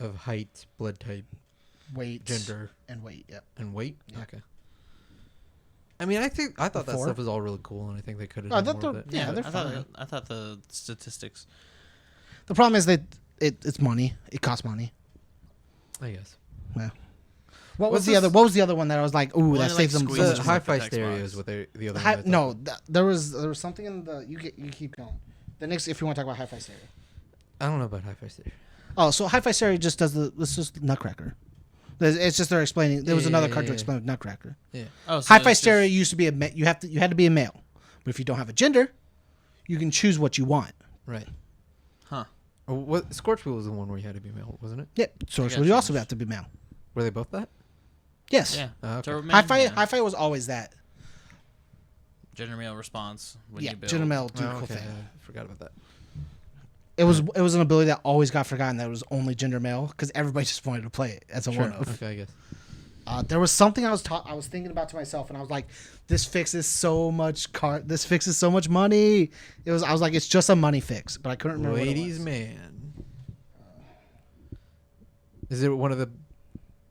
Of height, blood type, Weight, gender, and weight. Yep. and weight. Yeah. Okay. I mean, I thought that Four? stuff was all really cool, and I think they could have Oh, done more they're- of it. yeah, Yeah, they're I thought, fine. I thought the statistics. The problem is that it's money. It costs money. I guess. Yeah. What What's was the this- other? What was the other one that I was like, ooh, Well, that they, saves like, them so squeeze much it The money. high- hi-fi Xbox. stereo is what the other. Hi- one I no, thought. there was something in the you keep going. The next, if you want to talk about hi-fi stereo. I don't know about hi-fi stereo. Oh, so hi-fi stereo just does it's just Nutcracker. It's just they're explaining. There was another card to Yeah. explain with Nutcracker. Yeah. Oh, so Hi-fi it's stereo just- used to be you had to be a male, but if you don't have a gender, you can choose what you want. Right. Huh. Or what? Scorchwheel was the one where you had to be male, wasn't it? Yep. So got you also changed. have to be male. Were they both that? Yes. Yeah. Okay. Turbo Man, Hi-fi yeah. hi-fi was always that. Gender male response when Yeah, you build. gender male do Oh, cool okay. thing. I forgot about that. It was an ability that always got forgotten that it was only gender male because everybody just wanted to play it as a Sure. one of. Okay, I guess. There was something I was thinking about to myself, and I was like, "This fixes so much This fixes so much money." I was like, "It's just a money fix," but I couldn't remember. Ladies' what it was. man. Is it one of the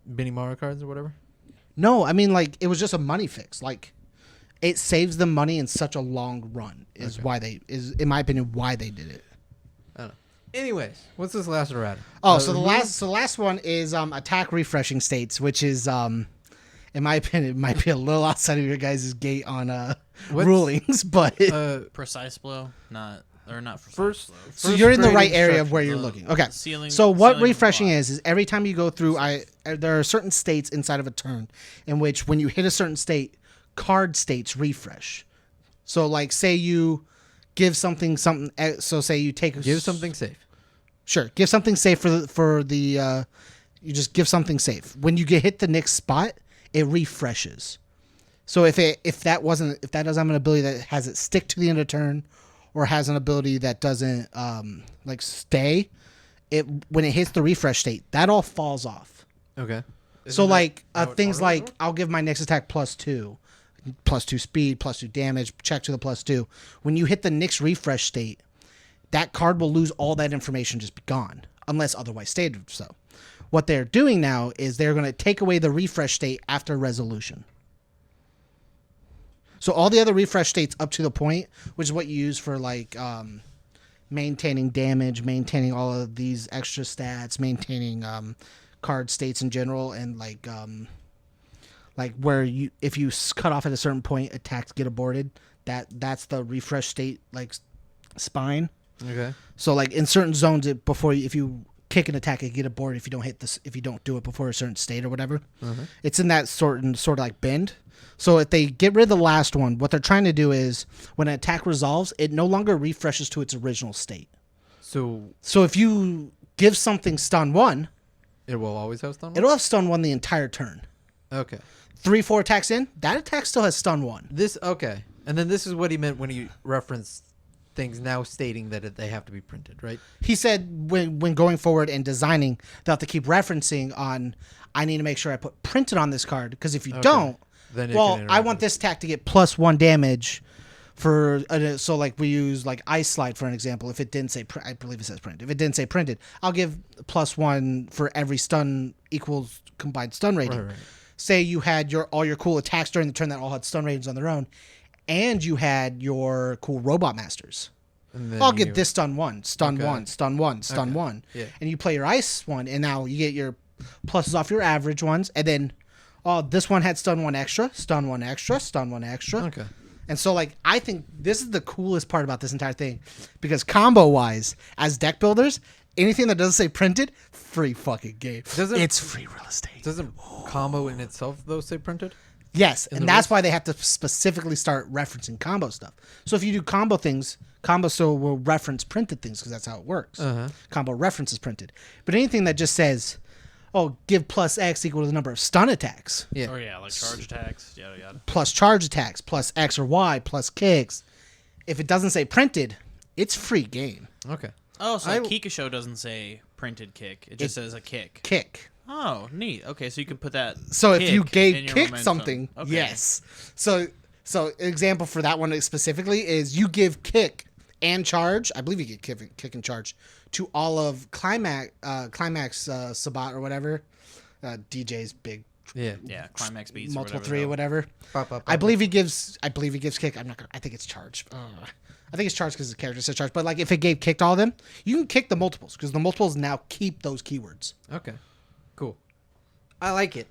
Mini Mario cards or whatever? No, I mean like it was just a money fix. Like it saves them money in such a long run. Is in my opinion why they did it. I don't know. Anyways, what's this last errata? Oh, so the last one is attack refreshing states, which is in my opinion, it might be a little outside of your guys' gate on rulings, but Precise blow, not precise First- blow. so you're in the grade right area of where The you're looking. Okay. ceiling- So what ceiling refreshing block. is every time you go through, there are certain states inside of a turn in which when you hit a certain state, card states refresh. So like say you give something. So say you take Give something safe. Sure, give something safe for the. You just give something safe. When you get hit the next spot, it refreshes. So if that doesn't have an ability that has it stick to the end of turn, or has an ability that doesn't like stay, when it hits the refresh state, that all falls off. Okay. So Isn't like that how it things normally like works? I'll give my next attack +2 speed, +2 damage, check to the +2. When you hit the next refresh state, that card will lose all that information, just be gone, unless otherwise stated so. What they're doing now is they're going to take away the refresh state after resolution. So all the other refresh states up to the point, which is what you use for like maintaining damage, maintaining all of these extra stats, maintaining card states in general, and like where if you cut off at a certain point, attacks get aborted. That's the refresh state like spine. Okay. So like in certain zones, if you kick an attack, it get aborted if you don't hit this, if you don't do it before a certain state or whatever. Uh-huh. It's in that sort of like bend. So if they get rid of the last one, what they're trying to do is when an attack resolves, it no longer refreshes to its original state. So So if you give something stun 1, it will always have stun. it'll have stun 1 the entire turn. Okay. 3-4 attacks in, that attack still has stun 1. Okay. And then this is what he meant when he referenced things now stating that they have to be printed, right? He said when going forward and designing, they'll have to keep referencing on, I need to make sure I put printed on this card, because if you don't, Then I want this attack to get +1 damage for, so like we use like Ice Slide for an example. If it didn't say, I believe it says printed. If it didn't say printed, I'll give +1 for every stun equals combined stun rating. Right. Say you had all your cool attacks during the turn that all had stun ratings on their own, and you had your cool robot masters. And then I'll get this stun 1, stun Okay. 1, stun 1, stun Okay. 1. Yeah. And you play your ice one, and now you get your pluses off your average ones, and then this one had stun 1 extra, stun 1 extra, stun 1 extra. Okay. And so like I think this is the coolest part about this entire thing, because combo wise, as deck builders, anything that doesn't say printed, free fucking game. It's free real estate. Doesn't combo in itself though say printed? Yes, the and that's rules? why they have to specifically start referencing combo stuff. So if you do combo things, combo still will reference printed things because that's how it works. Uh-huh. Combo references printed. But anything that just says, oh, give +X equal to the number of stun attacks, Yeah. Or yeah, like charge attacks, yada yada. plus charge attacks, plus X or Y, plus kicks. If it doesn't say printed, it's free game. Okay. Oh, so I- Kikisho doesn't say printed kick; it just says a kick. Kick. Oh, neat. Okay, so you can put that. So if you kick gave in your kick momentum. something, Okay. yes. So example for that one specifically is you give kick and charge. I believe you get kick and charge to all of Climax Sabat or whatever. DJ's big Yeah. Yeah, climax beats. multiple or 3 or whatever. Pop, pop, I pop. believe he gives kick. I'm not gonna, I think it's charge. I think it's charge because the character says charge. But like if it gave kick to all of them, you can kick the multiples because the multiples now keep those keywords. Okay. Cool. I like it.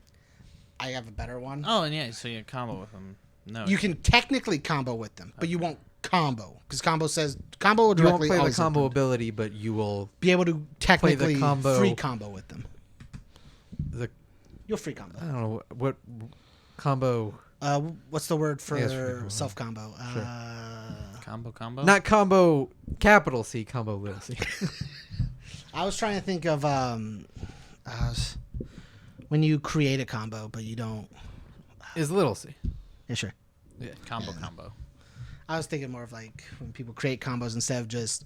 I have a better one. Oh, and yeah, so you combo with them. No, You can technically combo with them, but you won't combo because combo says combo will You won't directly play the always combo ability, but you will be able to technically combo- free combo with them. the You'll free combo. I don't know what combo. What's the word I guess free for combo. self combo? combo. Not combo capital C, combo little c. I was trying to think of when you create a combo, but you don't. Is little c. Yeah, sure. combo. I was thinking more of like when people create combos instead of just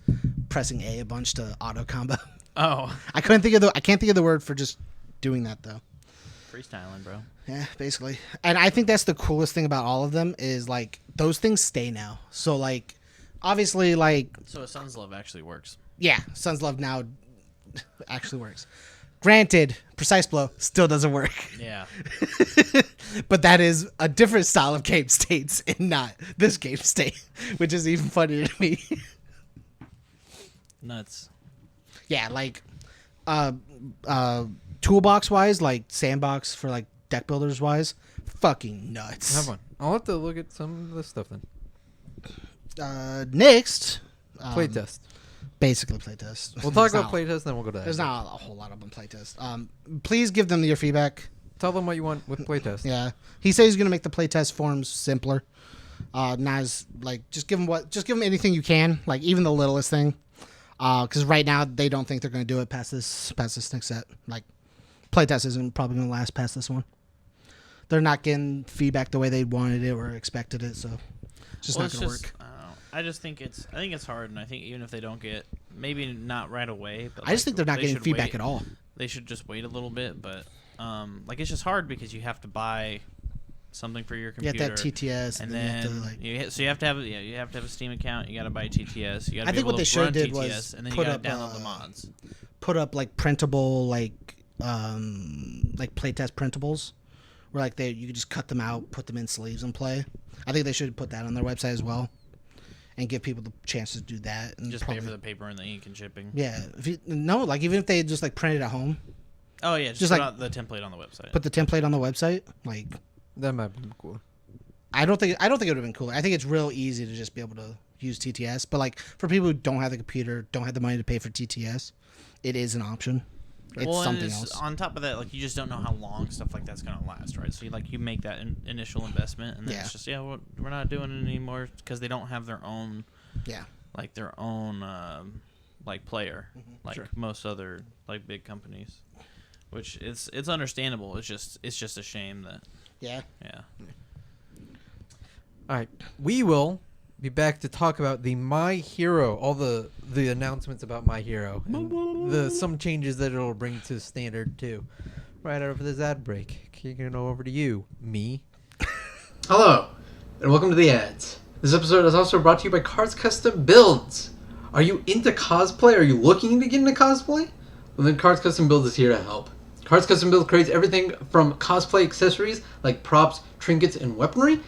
pressing A bunch to auto combo. Oh, I can't think of the word for just doing that though. freestyling, bro. Yeah, basically. And I think that's the coolest thing about all of them is like those things stay now. So like obviously like So a Sun's Love actually works. yeah, Sun's Love now actually works. Granted, Precise Blow still doesn't work. Yeah. But that is a different style of game states and not this game state, which is even funnier to me. Nuts. Yeah, like toolbox wise, like sandbox for like deck builders wise, fucking nuts. Have fun. I'll have to look at some of this stuff then. Next, Playtest. basically playtest. We'll talk about playtest, then we'll go to that. There's not a whole lot of them playtest. Please give them your feedback. Tell them what you want with playtest. Yeah, he says he's gonna make the playtest forms simpler. Not as like just give them anything you can, like even the littlest thing. Because right now they don't think they're gonna do it past this next set. Like playtest isn't probably gonna last past this one. They're not getting feedback the way they wanted it or expected it, so it's just not gonna work. I don't know. I just think it's hard, and I think even if they don't get, maybe not right away, but I just think they're not getting feedback at all. They should just wait a little bit, but like it's just hard because you have to buy something for your You computer. get that TTS, and then then you have to have a Steam account. You got to buy TTS. You got to I be think able what to they should run did TTS, was and then you put got to up, download the mods. Put up like printable like playtest printables, where like you could just cut them out, put them in sleeves, and play. I think they should put that on their website as well, and give people the chance to do that. And Just pay for the paper and the ink and shipping. Yeah, like even if they just like print it at home, Oh yeah, just like, put the template on the website. put the template on the website. Like That might be cool. I don't think it would have been cooler. I think it's real easy to just be able to use TTS, but like for people who don't have the computer, don't have the money to pay for TTS, it is an option. It's something else. On top of that, like you just don't know how long stuff like that's gonna last, right? So you make that initial investment, and then it's just we're not doing it anymore because they don't have their own like player like most other like big companies, which it's understandable. It's just a shame that Yeah. All right, we will be back to talk about the My Hero, all the announcements about My Hero, and some changes that it'll bring to standard too. Right after this ad break, kicking it over to you, me. Hello, and welcome to the ads. This episode is also brought to you by Cards Custom Builds. Are you into cosplay? Are you looking to get into cosplay? Well, then Cards Custom Builds is here to help. Cards Custom Builds creates everything from cosplay accessories like props, trinkets, and weaponry,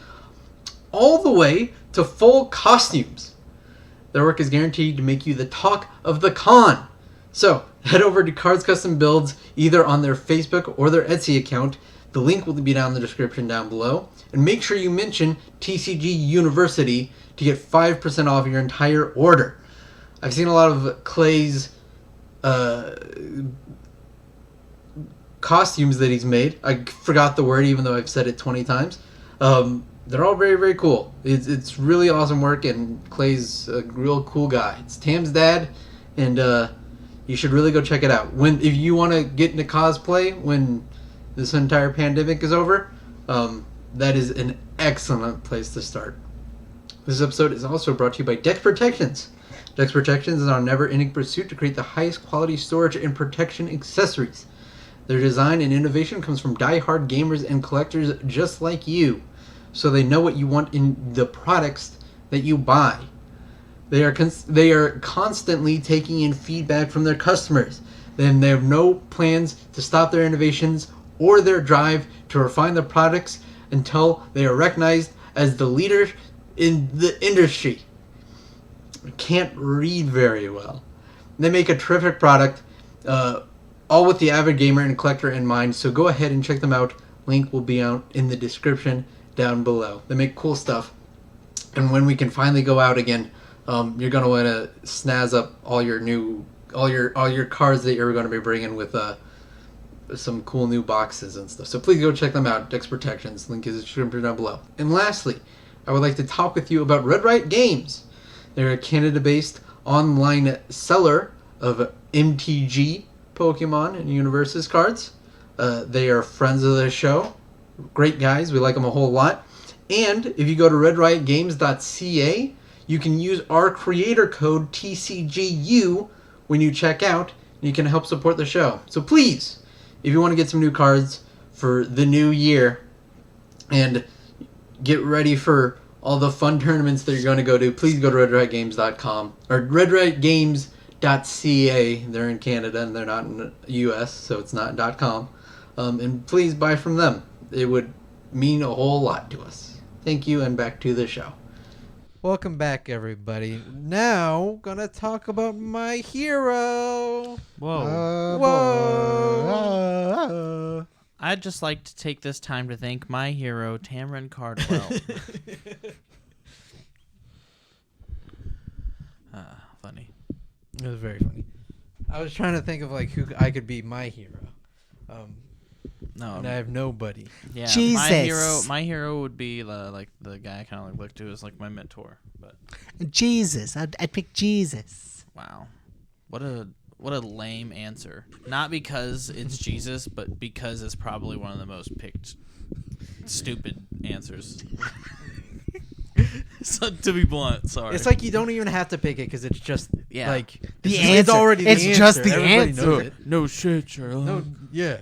all the way to full costumes. Their work is guaranteed to make you the talk of the con. So, head over to Cards Custom Builds either on their Facebook or their Etsy account. The link will be down in the description down below. And make sure you mention TCG University to get 5% off your entire order. I've seen a lot of Clay's costumes that he's made. I forgot the word even though I've said it 20 times. They're all very, very cool. It's really awesome work, and Clay's a real cool guy. It's Tam's dad, and you should really go check it out. If you want to get into cosplay when this entire pandemic is over, that is an excellent place to start. This episode is also brought to you by Dex Protections. Dex Protections is our never-ending pursuit to create the highest quality storage and protection accessories. Their design and innovation comes from die-hard gamers and collectors just like you, so they know what you want in the products that you buy. They are constantly taking in feedback from their customers. Then they have no plans to stop their innovations or their drive to refine their products until they are recognized as the leader in the industry. I can't read very well. They make a terrific product, all with the avid gamer and collector in mind, so go ahead and check them out. Link will be out in the description down below. They make cool stuff, and when we can finally go out again, you're gonna want to snazz up all your cards that you're going to be bringing with some cool new boxes and stuff. So please go check them out. Dex Protections, link is in the description down below. And lastly, I would like to talk with you about Red Right Games. They're a Canada-based online seller of MTG, Pokemon, and UniVersus cards. They are friends of the show. Great guys. We like them a whole lot. And if you go to redriotgames.ca, you can use our creator code TCGU when you check out, and you can help support the show. So please, if you want to get some new cards for the new year and get ready for all the fun tournaments that you're going to go to, please go to redriotgames.com or redriotgames.ca. They're in Canada and they're not in the US, so it's not .com. And please buy from them. It would mean a whole lot to us. Thank you, and back to the show. Welcome back, everybody. Now, gonna talk about my hero. Whoa. Whoa. I'd just like to take this time to thank my hero, Tamron Cardwell. Funny. It was very funny. I was trying to think of like who I could be my hero. No, And I have nobody. yeah, Jesus. My hero would be like the guy I kind of like look to as like my mentor. But Jesus. I'd pick Jesus. wow, what a lame answer. Not because it's Jesus, but because it's probably one of the most picked stupid answers. So, to be blunt, sorry. It's like you don't even have to pick it because it's just like The it's answer. already the It's answer. just the Everybody answer. knows it. No shit, Sherlock. No, yeah.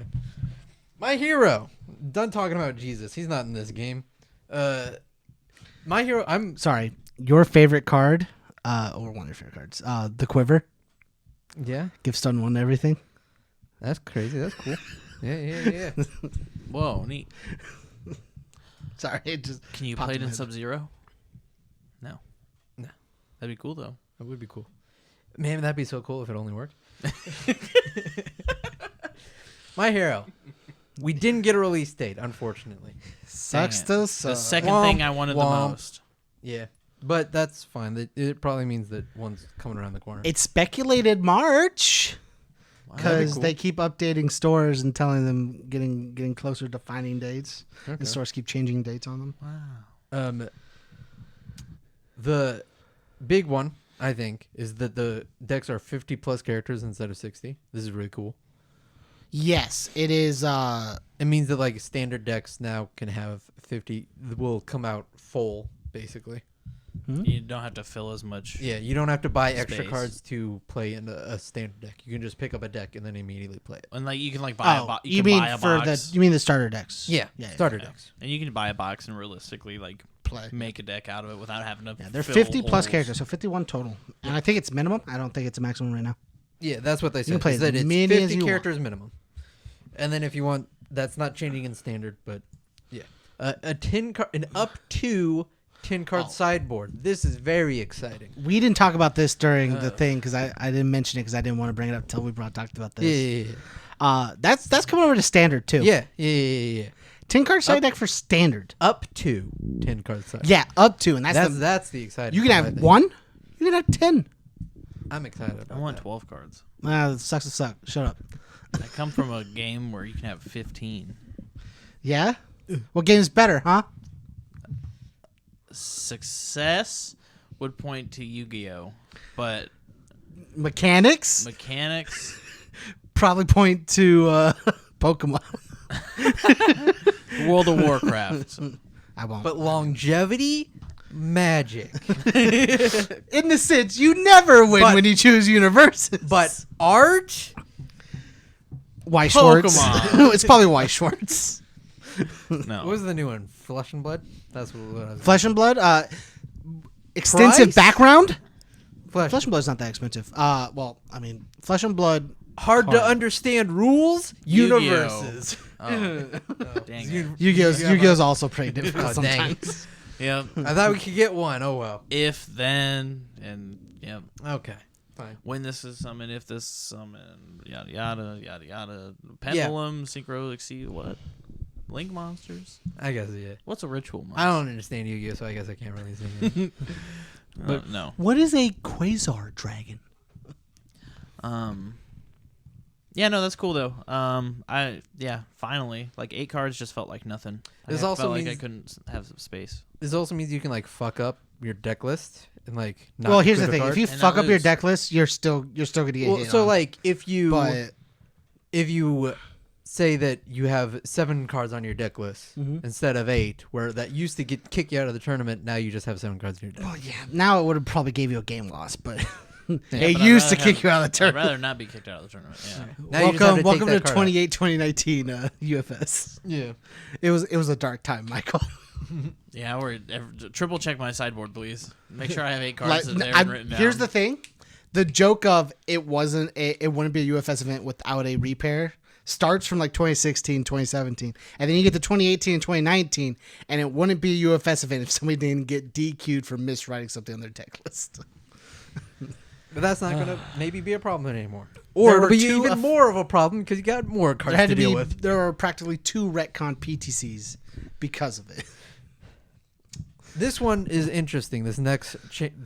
My hero. Done talking about Jesus. He's not in this game. My hero. I'm Sorry. Your favorite card, or one of your favorite cards, the Quiver. yeah. Give stun 1 to everything. That's crazy. That's cool. Yeah. Whoa, neat. Sorry, it just Can you popped play it in my in head. Sub-Zero? No. No. That'd be cool though. That would be cool. Man, that'd be so cool if it only worked. My hero. We didn't get a release date, unfortunately. Sucks Dang it. to The suck. second Womp, thing I wanted the womp. most. Yeah. But that's fine. It probably means that one's coming around the corner. It's speculated March Wow. because cool. they keep updating stores and telling them getting closer to finding dates. Okay. And stores keep changing dates on them. Wow. The big one, I think, is that the decks are 50 plus characters instead of 60. This is really cool. Yes, it is. It means that like standard decks now can have 50, will come out full, basically. You don't have to fill as much. Yeah, you don't have to buy extra Space. cards to play in a standard deck. You can just pick up a deck and then immediately play it. And like you can like buy a Oh, box. you can mean buy a for box. the? You mean the starter decks? Yeah, starter Yeah. decks. And you can buy a box and realistically like Play. make a deck out of it without having to. Yeah, they're fill 50 plus holes. characters, so 51 total. And I think it's minimum. I don't think it's a maximum right now. Yeah, that's what they said. can play Is that as it's many as 50 you characters minimum. And then if you want, that's not changing in standard, but yeah. A 10 card, an up to 10 card sideboard. This is very exciting. We didn't talk about this during the thing because I didn't mention it because I didn't want to bring it up until we talked about this. Yeah. That's coming over to standard too. Yeah. 10 card side deck for standard. Up to 10 card sideboard. Yeah, up to, and That's the exciting. you can part, I have think. 1. You can have 10. I'm excited I about want that. 12 cards. It sucks to suck. Shut up. I come from a game where you can have 15. Yeah. What game's better, huh? Success would point to Yu-Gi-Oh, but Mechanics mechanics. probably point to Pokemon. World of Warcraft. I won't. But longevity, magic. in the sense, you never win But- when you choose UniVersus. But art, White Schwartz. Pokemon. It's probably White Schwartz. No. what was the new one? Flesh and Blood? That's what I was Flesh and Blood. Extensive Price? background. Flesh. Flesh and Blood's not that expensive. Well, I mean, Flesh and Blood. Hard to Hard. understand rules. Yu-Gi-Oh. UniVersus. Oh, dang it. Yu-Gi-Oh's also pretty difficult Oh, dang sometimes. Yep. I thought we could get one. Oh well. If then and yep. Okay. Fine. When this is summoned, if this summon, yada yada yada yada. Pendulum, synchro, exceed what? Link monsters. I guess yeah. What's a ritual monster? I don't understand Yu-Gi-Oh, so I guess I can't really say it. But no. What is a Quasar Dragon? Yeah, no, that's cool though. Finally, like 8 cards just felt like nothing. This I also felt like I means- couldn't have some space. This also means you can like fuck up your deck list and like not Well, here's the equip a thing: card. if you And fuck not up your lose. deck list, you're still gonna get Well, hit so on. like if you But if you say that you have 7 cards on your deck list Mhm. instead of 8, where that used to kick you out of the tournament. Now you just have 7 cards in your deck. Oh yeah, now it would have probably gave you a game loss, but Yeah, it but I'd used to rather kick you out of the I'd tournament. rather not be kicked out of the tournament. Yeah. Now you just have to Welcome take to that card out. 2019 UFS. Yeah. It was a dark time, Michael. Yeah, triple check my sideboard, please. Make sure I have 8 cards Like, that they haven't written down. here's the thing: the joke of it wouldn't be a UFS event without a repair starts from like 2016, 2017, and then you get to 2018 and 2019, and it wouldn't be a UFS event if somebody didn't get DQ'd for miswriting something on their deck list. But that's not going to maybe be a problem anymore. Or Or it'll be two even more of a problem because you got more cards to deal with. There are practically 2 retcon PTCs because of it. This one is interesting. This next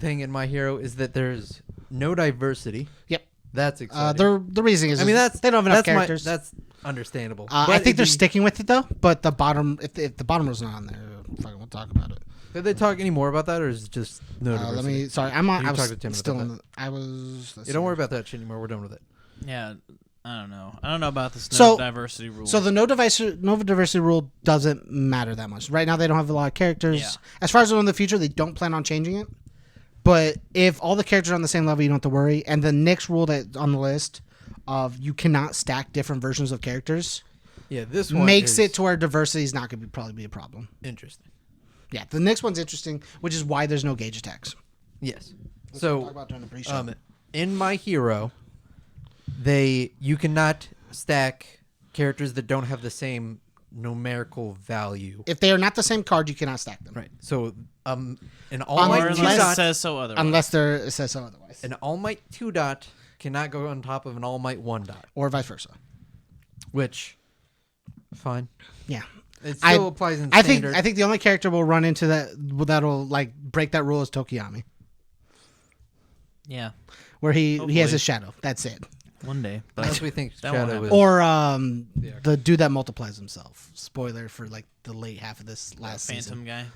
thing in My Hero is that there's no diversity. Yep. That's exciting. The reasoning is, I mean, they don't have enough that's characters. that's understandable. I But think if they're you- sticking with it though. But the bottom, if the bottom was not on there, fucking, we'll talk about it. Did they talk any more about that, or is it just no diversity? Let me. Sorry, I'm on. You I was talk to Tim about still that. on. I was. Yeah, don't worry about that shit anymore. We're done with it. Yeah, I don't know. I don't know about this So- diversity rule. So the no diversity rule doesn't matter that much. Right now, they don't have a lot of characters. Yeah. As far as I know in the future, they don't plan on changing it. But if all the characters are on the same level, you don't have to worry. And the next rule that's on the list of you cannot stack different versions of characters Yeah, this one makes is it to where diversity is not going to probably be a problem. interesting. Yeah, the next one's interesting, which is why there's no gauge attacks. Yes. We'll So talk about during the pre-show. in My Hero, you cannot stack characters that don't have the same numerical value. If they are not the same card, you cannot stack them. Right. So an All Unless- Might or two unless it dot, says so otherwise. Unless it says so otherwise. an All Might 2 dot cannot go on top of an All Might 1 dot, Or vice versa. which fine. Yeah. It still applies in I standard. think the only character we'll run into that'll like break that rule is Tokiyami, Yeah, where he has Hopefully. a shadow. That's it. one day. But Unless we think that won't Shadow happen. is Or Yeah. the dude that multiplies himself. Spoiler for like the late half of this last Phantom season. guy.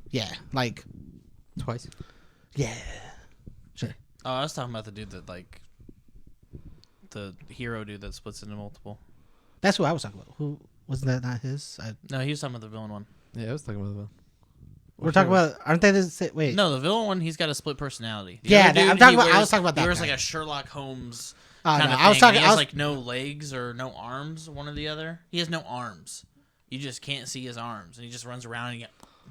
Yeah, like twice. yeah. Sure. Oh, I was talking about the dude that like the hero dude that splits into multiple. That's who I was talking about. Who wasn't that not his? No, he was talking about the villain one. Yeah, I was talking about that. We're talking about. Aren't they the same? Wait. No, the villain one, he's got a split personality. The Yeah, other dude, I'm talking he about- I wears- was talking about that He wears guy. like a Sherlock Holmes Oh, kind no, of I was thing. talking. He I has was like no legs or no arms, one or the other. He has no arms. You just can't see his arms, and he just runs around and he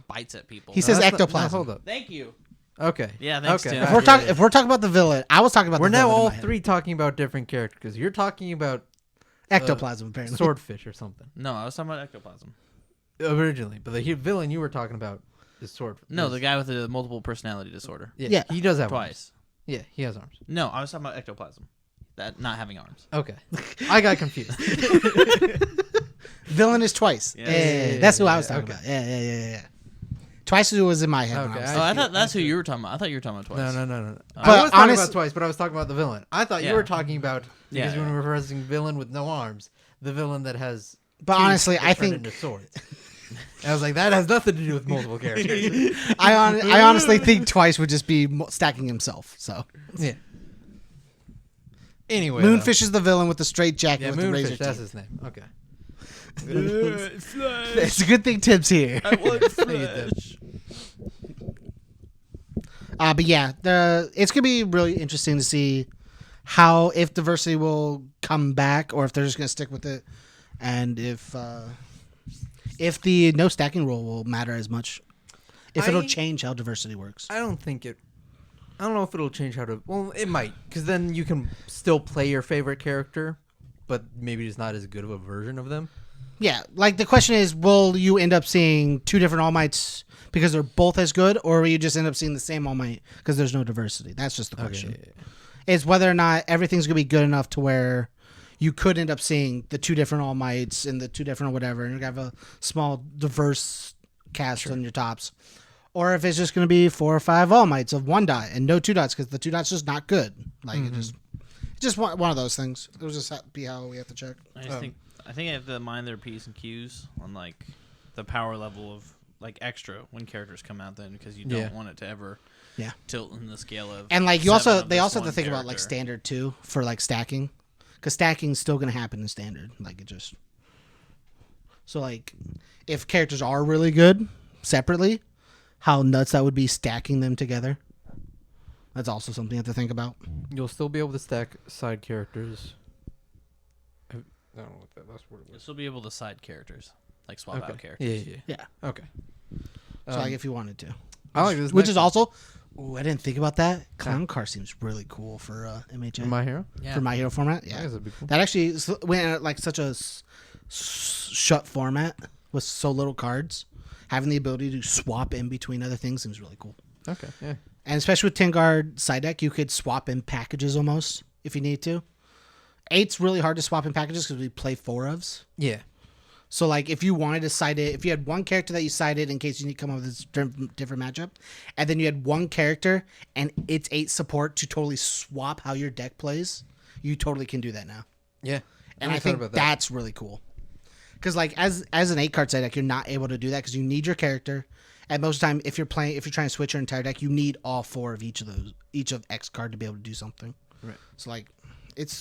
bites at people. He says that's not- ectoplasm. no, hold up. "Thank you." Okay. Yeah, thanks, Okay. Tim. If we're Yeah, talking, yeah. if we're talking about the villain, I was talking about. We're the now villain in all my head. three talking about different characters because you're talking about ectoplasm. Apparently, swordfish or something No, I was talking about ectoplasm. originally, but the villain you were talking about is swordfish. No, the guy with the multiple personality disorder. Yeah, Yeah. he does have arms. Twice. Yeah, he has arms. No, I was talking about ectoplasm. That not having arms. Okay, I got confused. villain is twice. Yeah. Yeah, that's who I was Yeah, talking okay. about. Yeah. Twice who was in my head. When Okay, I was Oh, I see, thought that's I who see. you were talking about. I thought you were talking about twice. No. I But was talking honest- about twice, but I was talking about the villain. I thought you Yeah. were talking about because Yeah, when we were referencing villain with no arms, the villain that has. But teeth honestly, that I turn think- into swords. I was like, that has nothing to do with multiple characters. I honestly think Twice would just be stacking himself. So Yeah. Anyway, Moonfish is the villain with the straight jacket Yeah, with the razor Moonfish. That's teeth. his name. Okay. It's a good thing Tim's here. But yeah, it's gonna be really interesting to see how if diversity will come back or if they're just gonna stick with it, and if the no stacking rule will matter as much, if it'll I- change how diversity works. I don't think it. I don't know if it'll change how to. Well, it might, because then you can still play your favorite character, but maybe it's not as good of a version of them. Yeah, like the question is, will you end up seeing two different All Mights because they're both as good, or will you just end up seeing the same All Might because there's no diversity? That's just the question. Okay. Is whether or not everything's gonna be good enough to where you could end up seeing the two different All Mights and the two different whatever, and you have a small diverse cast on your tops, or if it's just gonna be 4 or 5 All Mights of 1 dot and no 2 dots because the 2 dots just not good. Like it's just one of those things. It'll just be how we have to check. I think I have to mind their P's and Q's on like the power level of like extra when characters come out then because you don't Yeah. want it to ever Yeah. tilt in the scale of And like they also have to think about like character. standard too for like stacking, because stacking's still gonna happen in standard. Like it just So like, if characters are really good separately, how nuts that would be stacking them together. That's also something you have to think about. You'll still be able to stack side characters. I don't know what that last word You'll was. still be able to side characters, like swap Okay. out characters. Yeah. Yeah. Okay. So like if you wanted to. I like this. Which next is one. also, I didn't think about that. Clown car seems really cool for MHA. My Hero. Yeah. For My Hero format. I Yeah. guess that'd be cool. That actually went at like such a shut format with so little cards. Having the ability to swap in between other things seems really cool. Okay. Yeah. And especially with 10 guard side deck, you could swap in packages almost if you need to. 8's really hard to swap in packages because we play 4-ofs. Yeah. So like if you wanted to side it, if you had one character that you sided in case you need to come up with this different matchup, and then you had one character and it's 8 support to totally swap how your deck plays, you totally can do that now. Yeah. And I think that's really cool. Because like as an 8-card side deck, you're not able to do that because you need your character. And most of the time, if you're trying to switch your entire deck, you need all 4 of each of X card to be able to do something. Right. So like,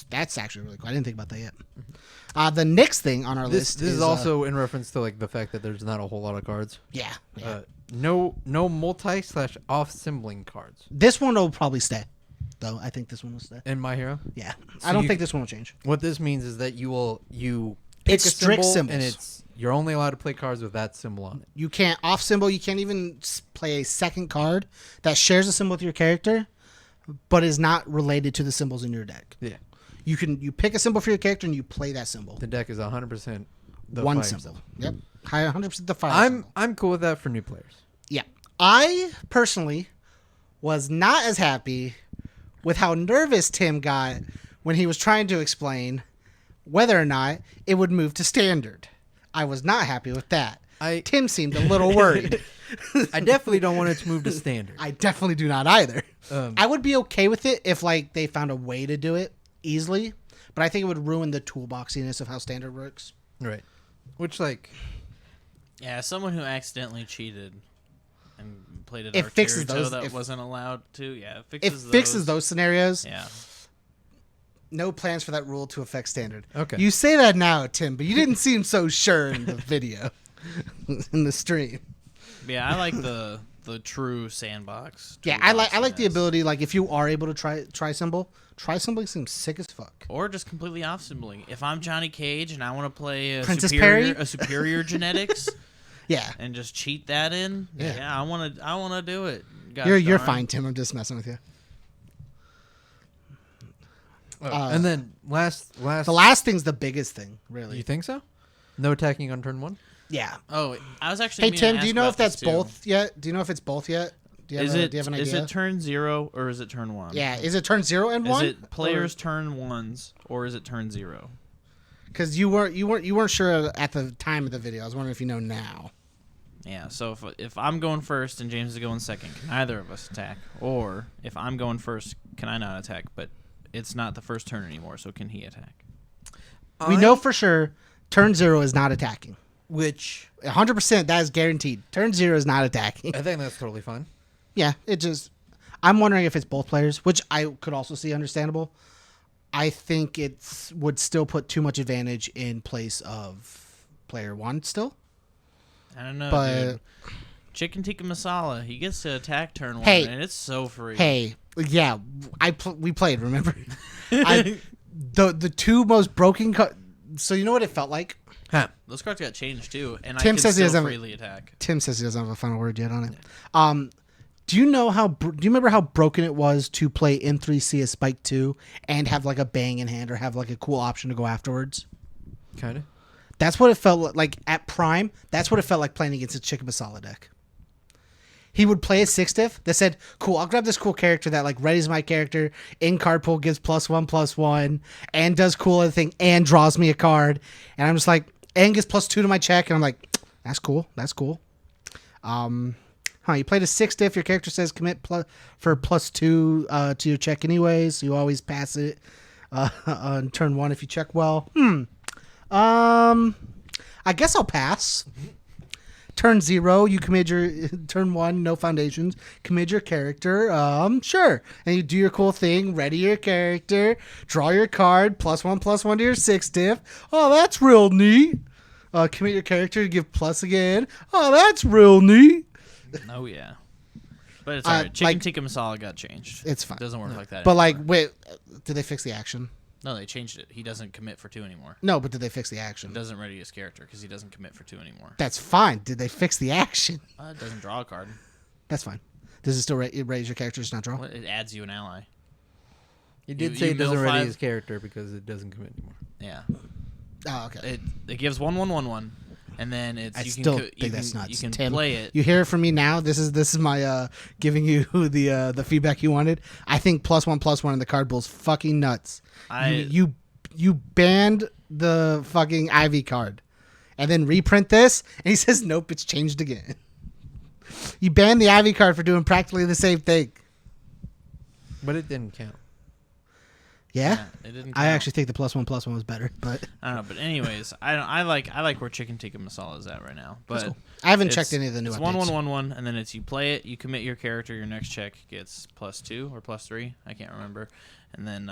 that's actually really cool. I didn't think about that yet. The next thing on our list This is also in reference to like the fact that there's not a whole lot of cards. yeah. No multi/off symboling cards This one will probably stay, though. I think this one will stay. in My Hero. Yeah, So I don't you- think this one will change. What this means is that you pick It's a strict symbol and symbols. you're only allowed to play cards with that symbol on it. You can't off symbol. You can't even play a second card that shares a symbol with your character, but is not related to the symbols in your deck. Yeah. You pick a symbol for your character and you play that symbol. The deck is 100% the One fire symbol. Yep. 100% the fire symbol. I'm cool with that for new players. Yeah. I personally was not as happy with how nervous Tim got when he was trying to explain whether or not it would move to standard. I was not happy with that. Tim seemed a little worried. I definitely don't want it to move to standard. I definitely do not either. Um, I would be okay with it if like they found a way to do it easily, but I think it would ruin the toolboxiness of how standard works. Right. Which like Yeah, someone who accidentally cheated and played it It fixes those- that if- wasn't allowed to. Yeah, it It fixes fixes those scenarios. Yeah. No plans for that rule to affect standard. Okay. You say that now, Tim, but you didn't seem so sure in the video, in the stream. Yeah, I like the true sandbox. Yeah, I like the toolboxiness. ability. Like, if you are able to try symbol seems sick as fuck. Or just completely off symboling. If I'm Johnny Cage and I want to play Princess a superior genetics Yeah, and just cheat that in, Yeah. I want to do it. Gosh you're darn. fine, Tim. I'm just messing with you. and then The last thing's the biggest thing, really. you think so? No attacking on turn 1? Yeah. Oh, I was actually. Hey meaning to Tim, do ask you know about if that's this, too. both yet? Do you know if it's both yet? Do you have, do you have an idea? Is it turn 0 or is it turn 1? Yeah, is it turn 0 and Is 1? it players turn 1s or is it turn 0? Because you weren't sure at the time of the video. I was wondering if you know now. Yeah, so if I'm going first and James is going second, can either of us attack? Or if I'm going first, can I not attack? But it's not the first turn anymore, so can he attack? We know for sure turn 0 is not attacking. Which 100%, that is guaranteed. Turn 0 is not attacking. I think that's totally fine. Yeah, I'm wondering if it's both players, which I could also see understandable. I think it would still put too much advantage in place of player 1 still. I don't know, But dude. Chicken tikka masala, he gets to attack turn 1, Hey. and it's so free. hey, yeah, we played, remember? The two most broken so you know what it felt like? Huh. Those cards got changed too, and Tim I says he can doesn't still have- freely attack. Tim says he doesn't have a final word yet on it. Do you know do you remember how broken it was to play M3C as Spike 2 and have like a bang in hand or have like a cool option to go afterwards? Kind of. That's what it felt like at Prime. That's what it felt like playing against a Chicken Masala deck. He would play a 6-diff that said, cool, I'll grab this cool character that like readies my character, in card pool gives +1/+1, and does cool other thing, and draws me a card. And I'm just like, and gives +2 to my check, and I'm like, that's cool. You played a 6-diff, your character says commit for +2 to your check anyways, so you always pass it on turn 1 if you check well. I guess I'll pass. Turn 0, you commit your turn 1, no foundations. Commit your character. Sure. And you do your cool thing. Ready your character. Draw your card. +1/+1 to your 6-diff. Oh, that's real neat. Commit your character to give plus again. Oh, that's real neat. Oh yeah. But it's alright. Chicken like- tikka masala got changed. It's fine. It doesn't work like that. But like, anymore. wait, did they fix the action? No, they changed it. He doesn't commit for 2 anymore. No, but did they fix the It action? doesn't ready his character because he doesn't commit for 2 anymore. That's fine. Did they fix the action? It doesn't draw a card. That's fine. Does it still raise your character, just not draw? Well, it adds you an ally. He did You- say you it doesn't mill ready 5? his character because it doesn't commit anymore. Yeah. Oh, okay. It gives 1/1/1/1, and then it's I you still can, think that's nuts. You can Tim, play it. You hear it from me now. This is my giving you the feedback you wanted. I think +1/+1 in the card pool is fucking nuts. You banned the fucking Ivy card, and then reprint this, and he says nope, it's changed again. You banned the Ivy card for doing practically the same thing. But it didn't count. Yeah, it didn't. I count. actually think the +1/+1 was better, but I don't know, but anyways, I like where chicken tikka masala is at right now. But cool. I haven't it's- checked any of the new It's updates. 1/1/1/1, and then it's you play it, you commit your character, your next check gets +2 or +3, I can't remember, and then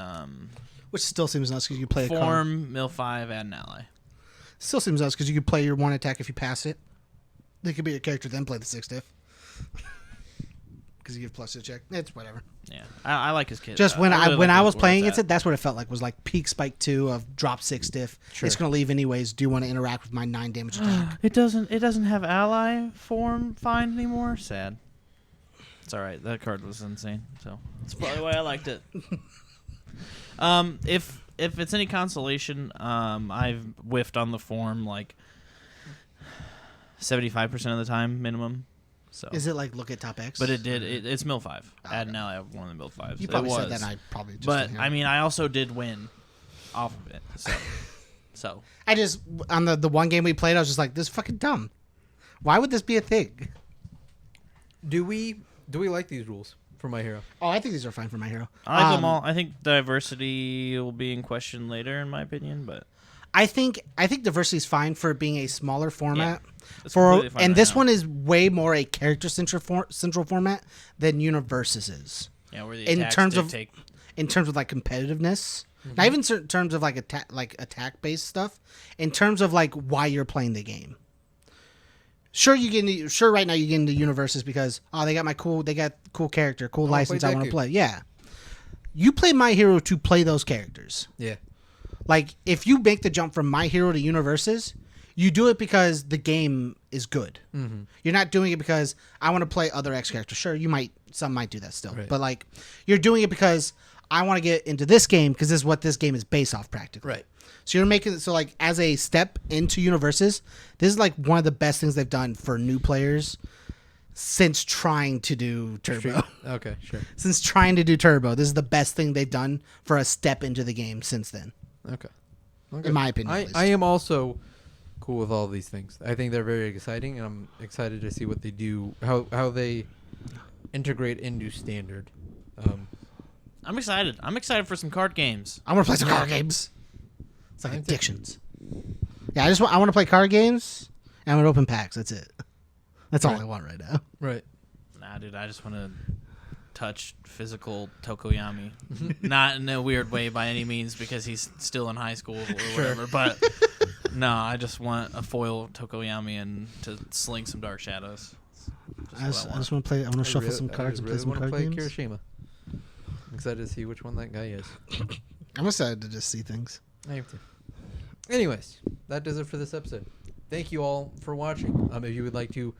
Which still seems nuts because you play a card. form mill 5, add an ally. Still seems nuts because you could play your one attack if you pass it. They could be your character, then play the 6 diff. Because you give plus to the check. It's whatever. Yeah, I like his kid. Just when really when like I where was it's playing at. against it, that's what it felt like. Was like peak spike 2 of drop 6 diff. Sure. It's gonna leave anyways. Do you want to interact with my 9 damage attack? It doesn't have ally form find anymore. Sad. It's all right. That card was insane. So that's probably why I liked it. If it's any consolation, I've whiffed on the form like 75% of the time minimum. So Is it like look at top X? but it's mill 5. Oh, Add an okay. ally of one of the mill 5s. You probably it said was. that. And I probably just. But didn't hear I it. mean, I also did win off of it. So I just on the one game we played, I was just like, this is fucking dumb. Why would this be a thing? Do we like these rules for My Hero? Oh, I think these are fine for My Hero. I like them all. I think diversity will be in question later, in my opinion. But I think diversity is fine for it being a smaller format. it's For completely fine and right this now. one is way more a character central format than UniVersus is. Yeah, where the in attacks terms of- dictate. In terms of like competitiveness, not even in terms of like attack based stuff. In terms of like why you're playing the game. Sure, right now you get into UniVersus because they got cool character, cool wanna license. play I want to Deku. play. Yeah, you play My Hero to play those characters. Yeah. Like if you make the jump from My Hero to UniVersus, you do it because the game is good. Mm-hmm. You're not doing it because I want to play other X characters. Sure, some might do that still, Right. but like you're doing it because I want to get into this game because this is what this game is based off practically. Right. So you're making like as a step into UniVersus, this is like one of the best things they've done for new players since trying to do Turbo. Okay, sure. Since trying to do Turbo, this is the best thing they've done for a step into the game since then. Okay. In my opinion, at least. I am also cool with all these things. I think they're very exciting, and I'm excited to see what they do, how they integrate into standard. I'm excited. I'm excited for some card games. I want to play some card games. It's like I think- addictions. Yeah, I want to play card games and I want to open packs. That's it. That's all Right. I want right now. Right. Nah, dude, I just want to touch physical Tokoyami. Not in a weird way by any means because he's still in high school or whatever, but no, I just want a foil Tokoyami and to sling some Dark Shadows. I just want to play. I want to shuffle some cards and play some card play games. Kirishima. I'm excited to see which one that guy is. I'm excited to just see things. I have to. Anyways, that does it for this episode. Thank you all for watching. If you would like to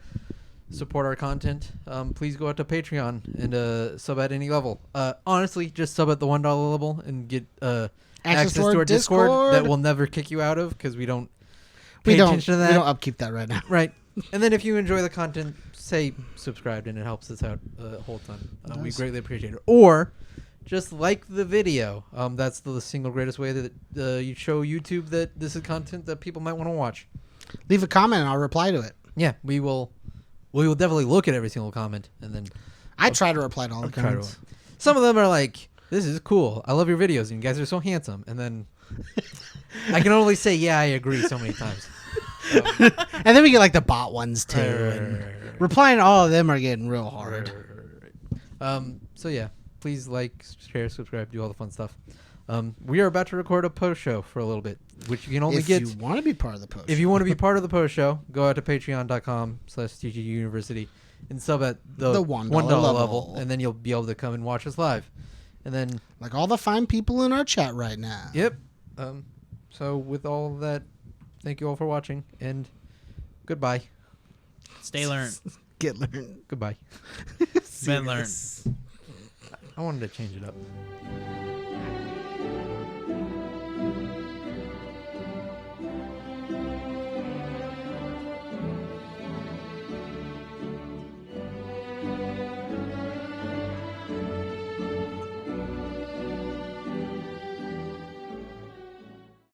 support our content, please go out to Patreon and sub at any level. Honestly, just sub at the $1 level and get access to our Discord that we'll never kick you out of because we don't pay attention to that. We don't upkeep that right now. Right. And then if you enjoy the content, say subscribed and it helps us out a whole ton. We Nice. greatly appreciate it. Or just like the video. That's the single greatest way that you show YouTube that this is content that people might want to watch. Leave a comment and I'll reply to it. Yeah, we will definitely look at every single comment and then I try to reply to all the try to- comments. some of them are like, "This is cool. I love your videos and you guys are so handsome." And then I can only say, "Yeah, I agree" so many times. And then we get like the bot ones too. Right, and right. replying to all of them are getting real hard. So yeah, please like, share, subscribe, do all the fun stuff. We are about to record a post show for a little bit, which you can only If get you want to be part of the post. if you want to be part of the post show. Go out to patreon.com/TG University and sub at the $1 $1 level. and then you'll be able to come and watch us live. And then, like all the fine people in our chat right now. yep. So with all of that, thank you all for watching and goodbye. Stay learned. Get learned. Goodbye. Been learned. I wanted to change it up.